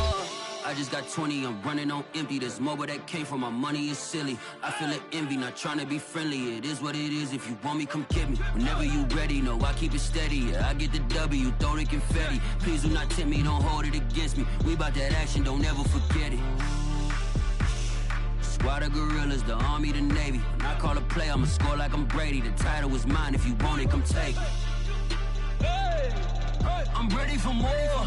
[SPEAKER 9] I just got 20, I'm running on empty. This mobile that came from my money is silly. I feel it envy, not trying to be friendly. It is what it is, if you want me, come get me. Whenever you ready, no, I keep it steady. Yeah, I get the W, throw the confetti. Please do not tempt me, don't hold it against me. We bout that action, don't ever forget it. Squad of gorillas, the army, the navy. When I call a play, I'ma score like I'm Brady. The title is mine, if you want it, come take it. Hey, I'm ready for more.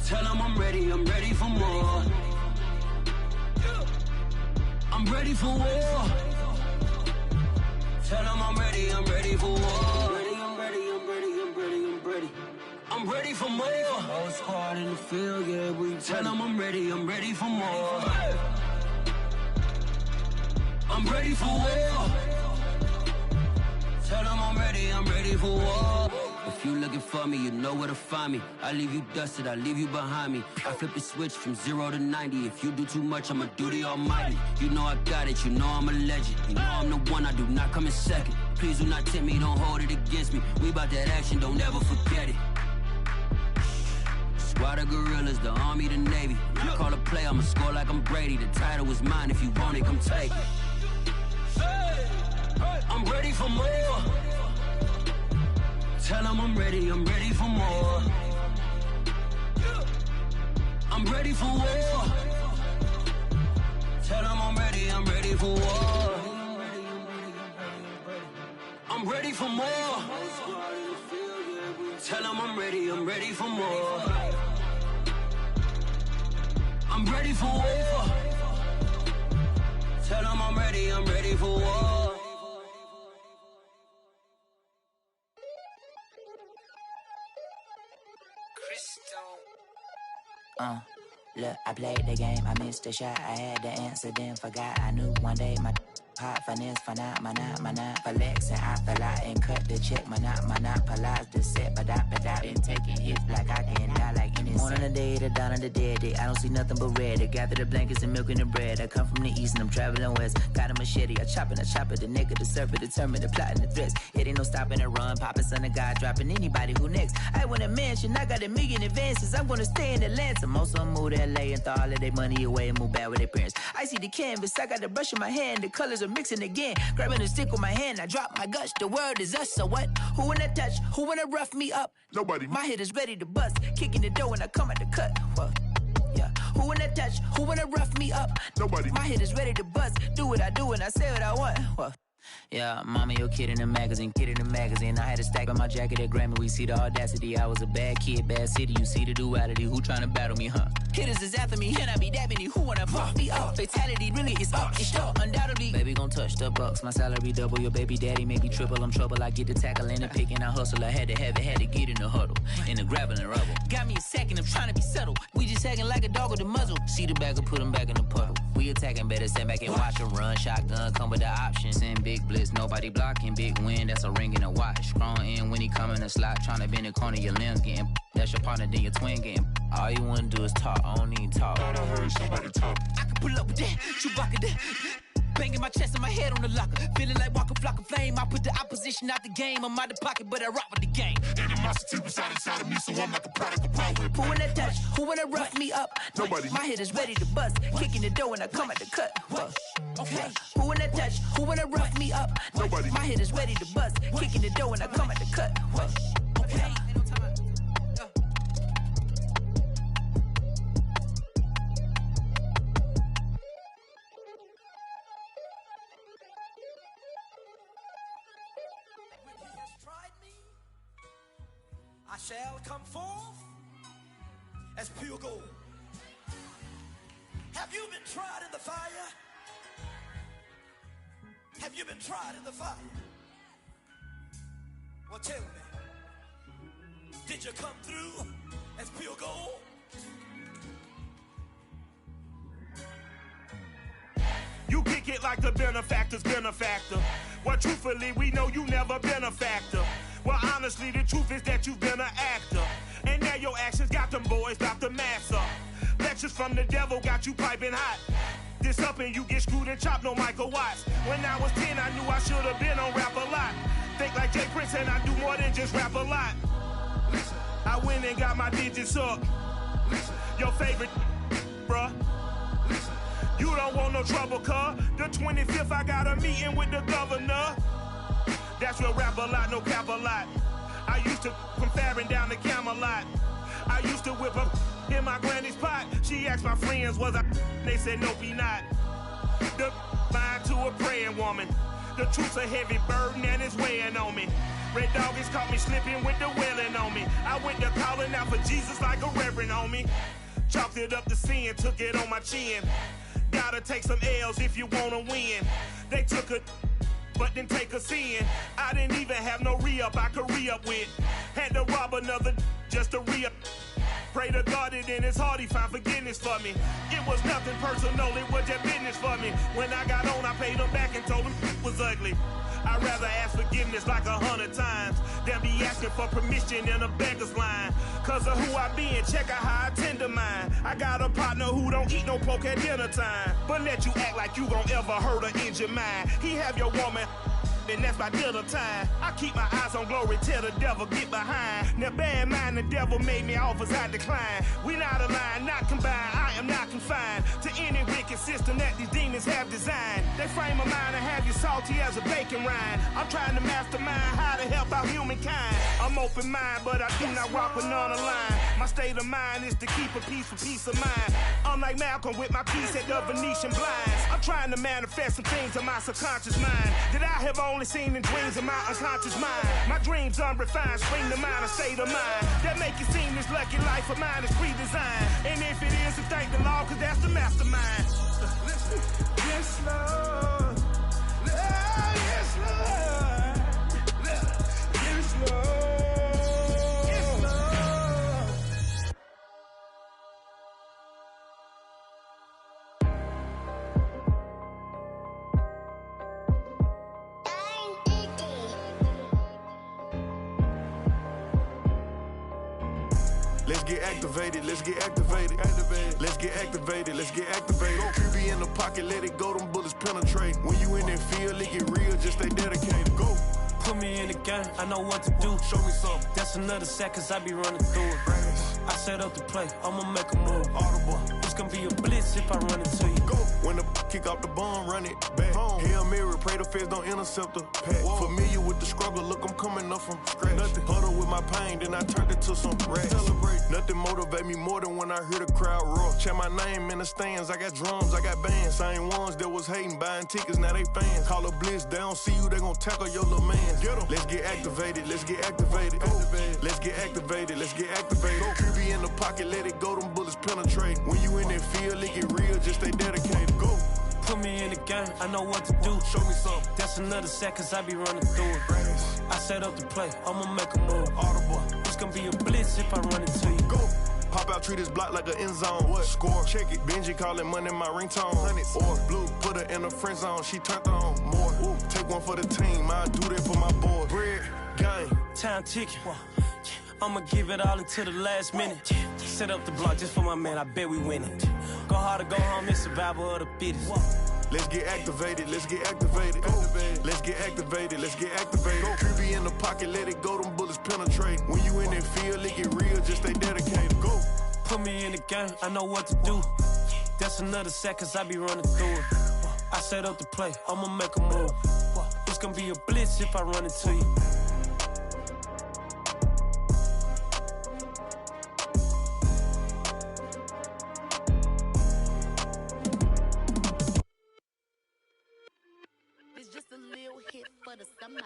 [SPEAKER 9] Tell them I'm ready for more. I'm ready for war. Tell them I'm ready for war. I'm ready for more. Whole squad in the field, yeah, we tell them I'm ready for more. I'm ready for war. Tell them I'm ready for war. If you looking for me, you know where to find me. I leave you dusted, I leave you behind me. I flip the switch from 0 to 90. If you do too much, I'ma do the almighty. You know I got it, you know I'm a legend. You know I'm the one, I do not come in second. Please do not tempt me, don't hold it against me. We bout that action, don't ever forget it. Squad of gorillas, the army, the navy. When I call a play, I'ma score like I'm Brady. The title is mine, if you want it, come take it. I'm ready for more. Tell them I'm ready for more. I'm ready for war. Tell them I'm ready for war. I'm ready for more. Tell them I'm ready for more. I'm ready for war. Tell them I'm ready for war.
[SPEAKER 3] Look, I played the game, I missed the shot. I had the answer, then forgot. I knew one day my pop finesse, flex, and I fell out and cut the check. Monopolize the set, but I been taking hits like I can die like any morning of the day, the dawn of the dead day. I don't see nothing but red. I gather the blankets and milk and the bread. I come from the east and I'm traveling west. Got a machete, I chop it, the nigga, the serpent, determined, the plot and the threats. It ain't no stopping and run, popping son of God, dropping anybody who next. I want a mansion, I got a million advances. I'm gonna stay in Atlanta. Most of them move to LA and throw all of their money away and move back with their parents. I see the canvas, I got the brush in my hand, the colors are mixing again. Grabbing a stick with my hand, I drop my guts. The world is us, so what? Who wanna touch? Who wanna rough me up?
[SPEAKER 10] Nobody.
[SPEAKER 3] My head is ready to bust, kicking the door when I come at the cut. What? Yeah. Who wanna touch? Who wanna rough me up?
[SPEAKER 10] Nobody.
[SPEAKER 3] My head is ready to bust. Do what I do and I say what I want. What? Yeah, mama, your kid in the magazine, I had a stack on my jacket at Grammy. We see the audacity. I was a bad kid, bad city. You see the duality. Who tryna battle me, huh? Hitters is after me, and I be that many. Who wanna fuck me up? Fatality really is up, it's sure, undoubtedly. Baby gon' touch the bucks. My salary double. Your baby daddy make me triple. I'm trouble. I get the tackle and the pick and I hustle. I had to have it, had to get in the huddle, in the gravel and rubble. Got me a second. I'm tryna be subtle. We just acting like a dog with a muzzle. See the bag and put him back in the puddle. We attacking, better stand back and watch him run. Shotgun come with the option. Send big blitz, nobody blocking. Big win, that's a ring and a watch. Strong in when he come in the slot. Tryna bend the corner, your limbs getting. That's your partner, then your twin getting. All you wanna do is talk, I don't even talk.
[SPEAKER 10] I heard somebody talk.
[SPEAKER 3] I can pull up with that, Chewbacca that. Banging my chest and my head on the locker. Feeling like Walker Flock of Flame. I put the opposition out the game. I'm out the pocket, but I rock with the game.
[SPEAKER 10] Animosity reside inside of me, so I'm like a product of power.
[SPEAKER 3] Who wanna touch? Who wanna rough me up?
[SPEAKER 10] Nobody.
[SPEAKER 3] My head is ready to bust. Kicking the door when I come at the cut. Okay. Who wanna touch? Who wanna rough me up?
[SPEAKER 10] Nobody.
[SPEAKER 3] My head is ready to bust. Kicking the door when I come at the cut. Okay.
[SPEAKER 11] I shall come forth as pure gold. Have you been tried in the fire? Have you been tried in the fire? Well, tell me, did you come through as pure gold?
[SPEAKER 10] You kick it like the benefactor's benefactor. Well, truthfully, we know you never been a factor. Well, honestly, the truth is that you've been an actor. And now your actions got them boys about to mass up. Lectures from the devil got you piping hot. This up and you get screwed and chopped, no Michael Watts. When I was 10, I knew I should have been on Rap a Lot. Think like Jay Prince and I do more than just rap a lot. I went and got my digits up. Your favorite, bruh. You don't want no trouble, cuz. The 25th, I got a meeting with the governor. That's real rap a lot, no cap a lot. I used to from Farron down to Camelot. I used to whip up in my granny's pot. She asked my friends, was I? They said, nope, he not. The line to a praying woman. The truth's a heavy burden and it's weighing on me. Red Doggies caught me slipping with the wailing on me. I went to calling out for Jesus like a reverend on me. Chalked it up to sin, took it on my chin. Gotta take some L's if you wanna win. They took a but didn't take a sin. I didn't even have no re-up I could re-up with. Had to rob another just to re-up. Pray to God that in his heart he found forgiveness for me. It was nothing personal, it was just business for me. When I got on, I paid him back and told him it was ugly. I'd rather ask forgiveness like 100 times than be asking for permission in a beggar's line. Cause of who I be and check out how I tend to mine. I got a partner who don't eat no pork at dinner time, but let you act like you gon' ever hurt or injure mine. He have your woman and that's by dinner time. I keep my eyes on glory till the devil get behind. Now bear in mind the devil made me offers I decline. We not aligned, not combined, I am not confined to any wicked system that these demons have designed. They frame a mind and have you salty as a bacon rind. I'm trying to mastermind how to help out humankind. I'm open mind, but I do not rock with none aligned. My state of mind is to keep a peace for peace of mind. Unlike Malcolm with my piece at the Venetian blinds, I'm trying to manifest some things in my subconscious mind that I have only seen in dreams of my unconscious mind. My dreams unrefined, spring to mind, a state of mind that make it seem this lucky life of mine is pre-designed. And if it is, then thank the Lord, cause that's the mastermind. Yes, Lord. Yes, Lord. Yes, Lord.
[SPEAKER 12] Let's get activated, let's get activated. Let's get activated, let's get activated. QB in the pocket, let it go, them bullets penetrate. When you in that field, it get real, just stay dedicated. Go.
[SPEAKER 13] Put me in the game, I know what to do.
[SPEAKER 12] Show me something.
[SPEAKER 13] That's another sack, cause I be running through it. I set up the play, I'ma make a move.
[SPEAKER 12] Audible.
[SPEAKER 13] It's gonna be a blitz if I run into you.
[SPEAKER 12] Go. When the kick off the bomb, run it back. Home. Hail Mary, pray the feds don't intercept the pack. Familiar with the struggle, look, I'm coming up from scratch. Nothing. Huddle with my pain, then I turned it to some rats. Celebrate. Nothing motivate me more than when I hear the crowd roar. Check my name in the stands, I got drums, I got bands. Same ones that was hating, buying tickets, now they fans. Call a blitz, they don't see you, they gon' tackle your little man. Get 'em. Let's get activated, let's get activated. Let's get activated, let's get activated. QB in the pocket, let it go, them bullets penetrate. When you in that field, it get real, just stay dedicated. Go.
[SPEAKER 13] Put me in the game, I know what to do.
[SPEAKER 12] Show me something.
[SPEAKER 13] That's another sack, cause I be running through it. I set up the play, I'ma make a move.
[SPEAKER 12] Audible.
[SPEAKER 13] It's gonna be a blitz if I run into you.
[SPEAKER 12] Go. Pop out, treat this block like an end zone. What? Score, check it. Benji calling money my ringtone. Hundreds. Or blue, put her in the friend zone. She turned on more. Ooh. Take one for the team. I do that for my boy. Bread, game.
[SPEAKER 13] Time ticking. I'ma give it all until the last minute. Set up the block just for my man, I bet we win it. Go hard or go home, it's survival of the fittest.
[SPEAKER 12] Let's get activated, let's get activated. Let's get activated, let's get activated. QB in the pocket, let it go, them bullets penetrate. When you in that field, it get real, just stay dedicated. Go.
[SPEAKER 13] Put me in the game, I know what to do. That's another sack, cause I be running through it. I set up the play, I'ma make a move. It's gonna be a blitz if I run into you.
[SPEAKER 14] Just a little hit for the summer.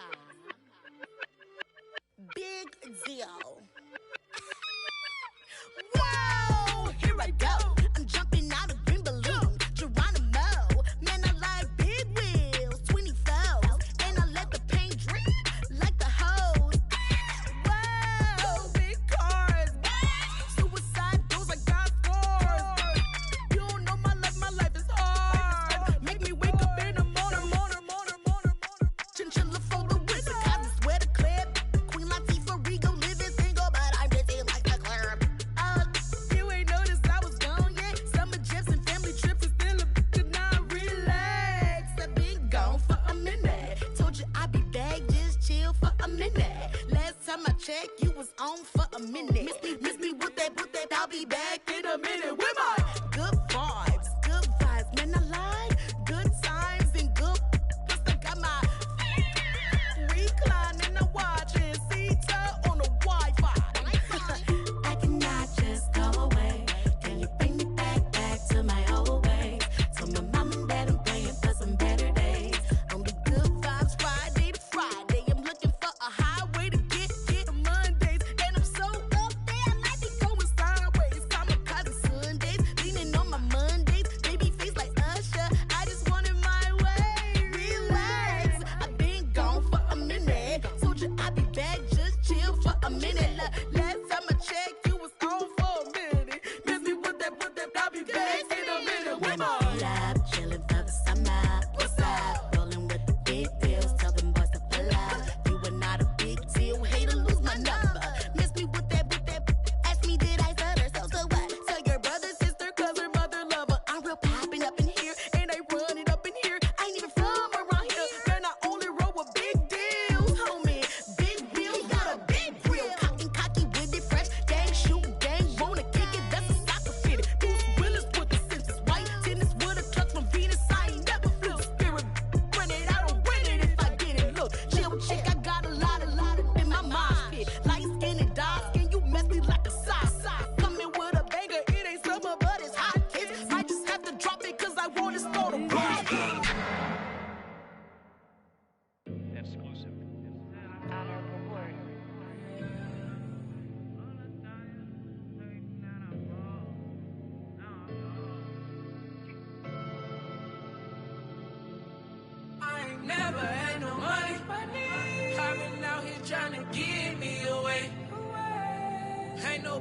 [SPEAKER 14] Big deal. Whoa, here I go. I'm jumping out of green balloon. Geronimo, man, I like big wheels, 24s, and I let the paint drip like the hose. Whoa, big cars. Suicide doors, I got scores. You don't know my life is hard. Make me wake up in the morning. Chinchilla for the wizard, cause I swear to clip. Queen Latifah, Rigo, living single, but I'm busy like the club. You ain't noticed I was gone yet. Summer jets and family trips is still a bit not relax. I've been gone for a minute. Told you I'd be back, just chill for a minute. Last time I checked, you was on for a minute. Miss me with that, I'll be back in a minute. With my good vibes, man, I like good times and good. I got my reclining and watching Sita on the Wi-Fi. I cannot just go away. Can you bring me back to my old ways? Tell my mom and dad I'm praying for some better days. Only good vibes Friday to Friday. I'm looking for a highway to get to Mondays. And I'm so up there, I might be going sideways. Kamikaze Sundays.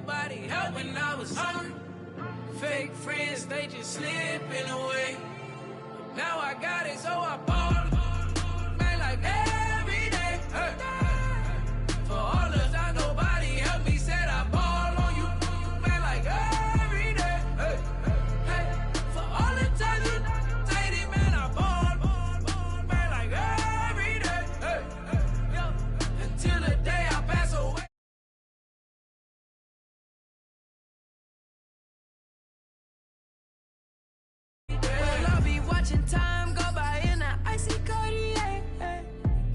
[SPEAKER 15] nobody help when I was hungry. Fake friends, they just slipping away. Now I got it, so I ball. Man, like every day. Hey. For all the time nobody helped me, said I ball on you. Man, like every day. Hey. Hey. For all the time you dated, man, I ball. Man, like every day. Hey. Hey. Until the day I pass away. Watching time go by in an icy Cartier.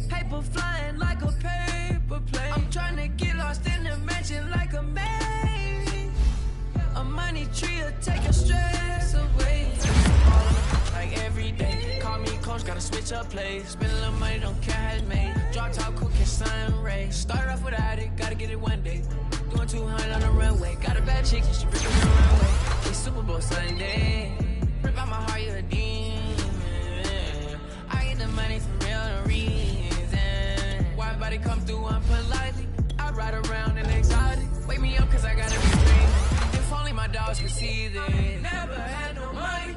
[SPEAKER 15] Paper flying like a paper plane. I'm trying to get lost in the mansion like a maze. A money tree will take your stress away. Like every day, call me coach, gotta switch up plays. Spend a little money, don't care how it's made. Drop top, cool, kiss sun rays. Start off without it, gotta get it one day. Doing 200 on the runway. Got a bad chick, she bring me on the runway. It's Super Bowl Sunday. Rip out my heart, you a demon. I get the money for real reason. Why everybody come through unpolitely? I ride around in exotic. Wake me up cause I gotta be dreaming. If only my dogs could see this. Never had no money.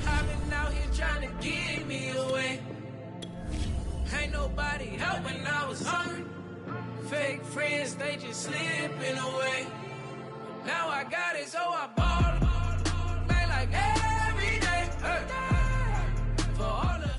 [SPEAKER 15] I've been out here trying to get me away. Ain't nobody help when I was hungry. Fake friends, they just slipping away. Now I got it, so I ball. Man, like every day. Hey. For all the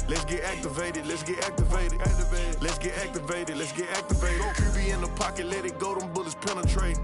[SPEAKER 12] Let's get activated, let's get activated. Let's get activated, let's get activated. QB in the pocket, let it go, them bullets penetrate.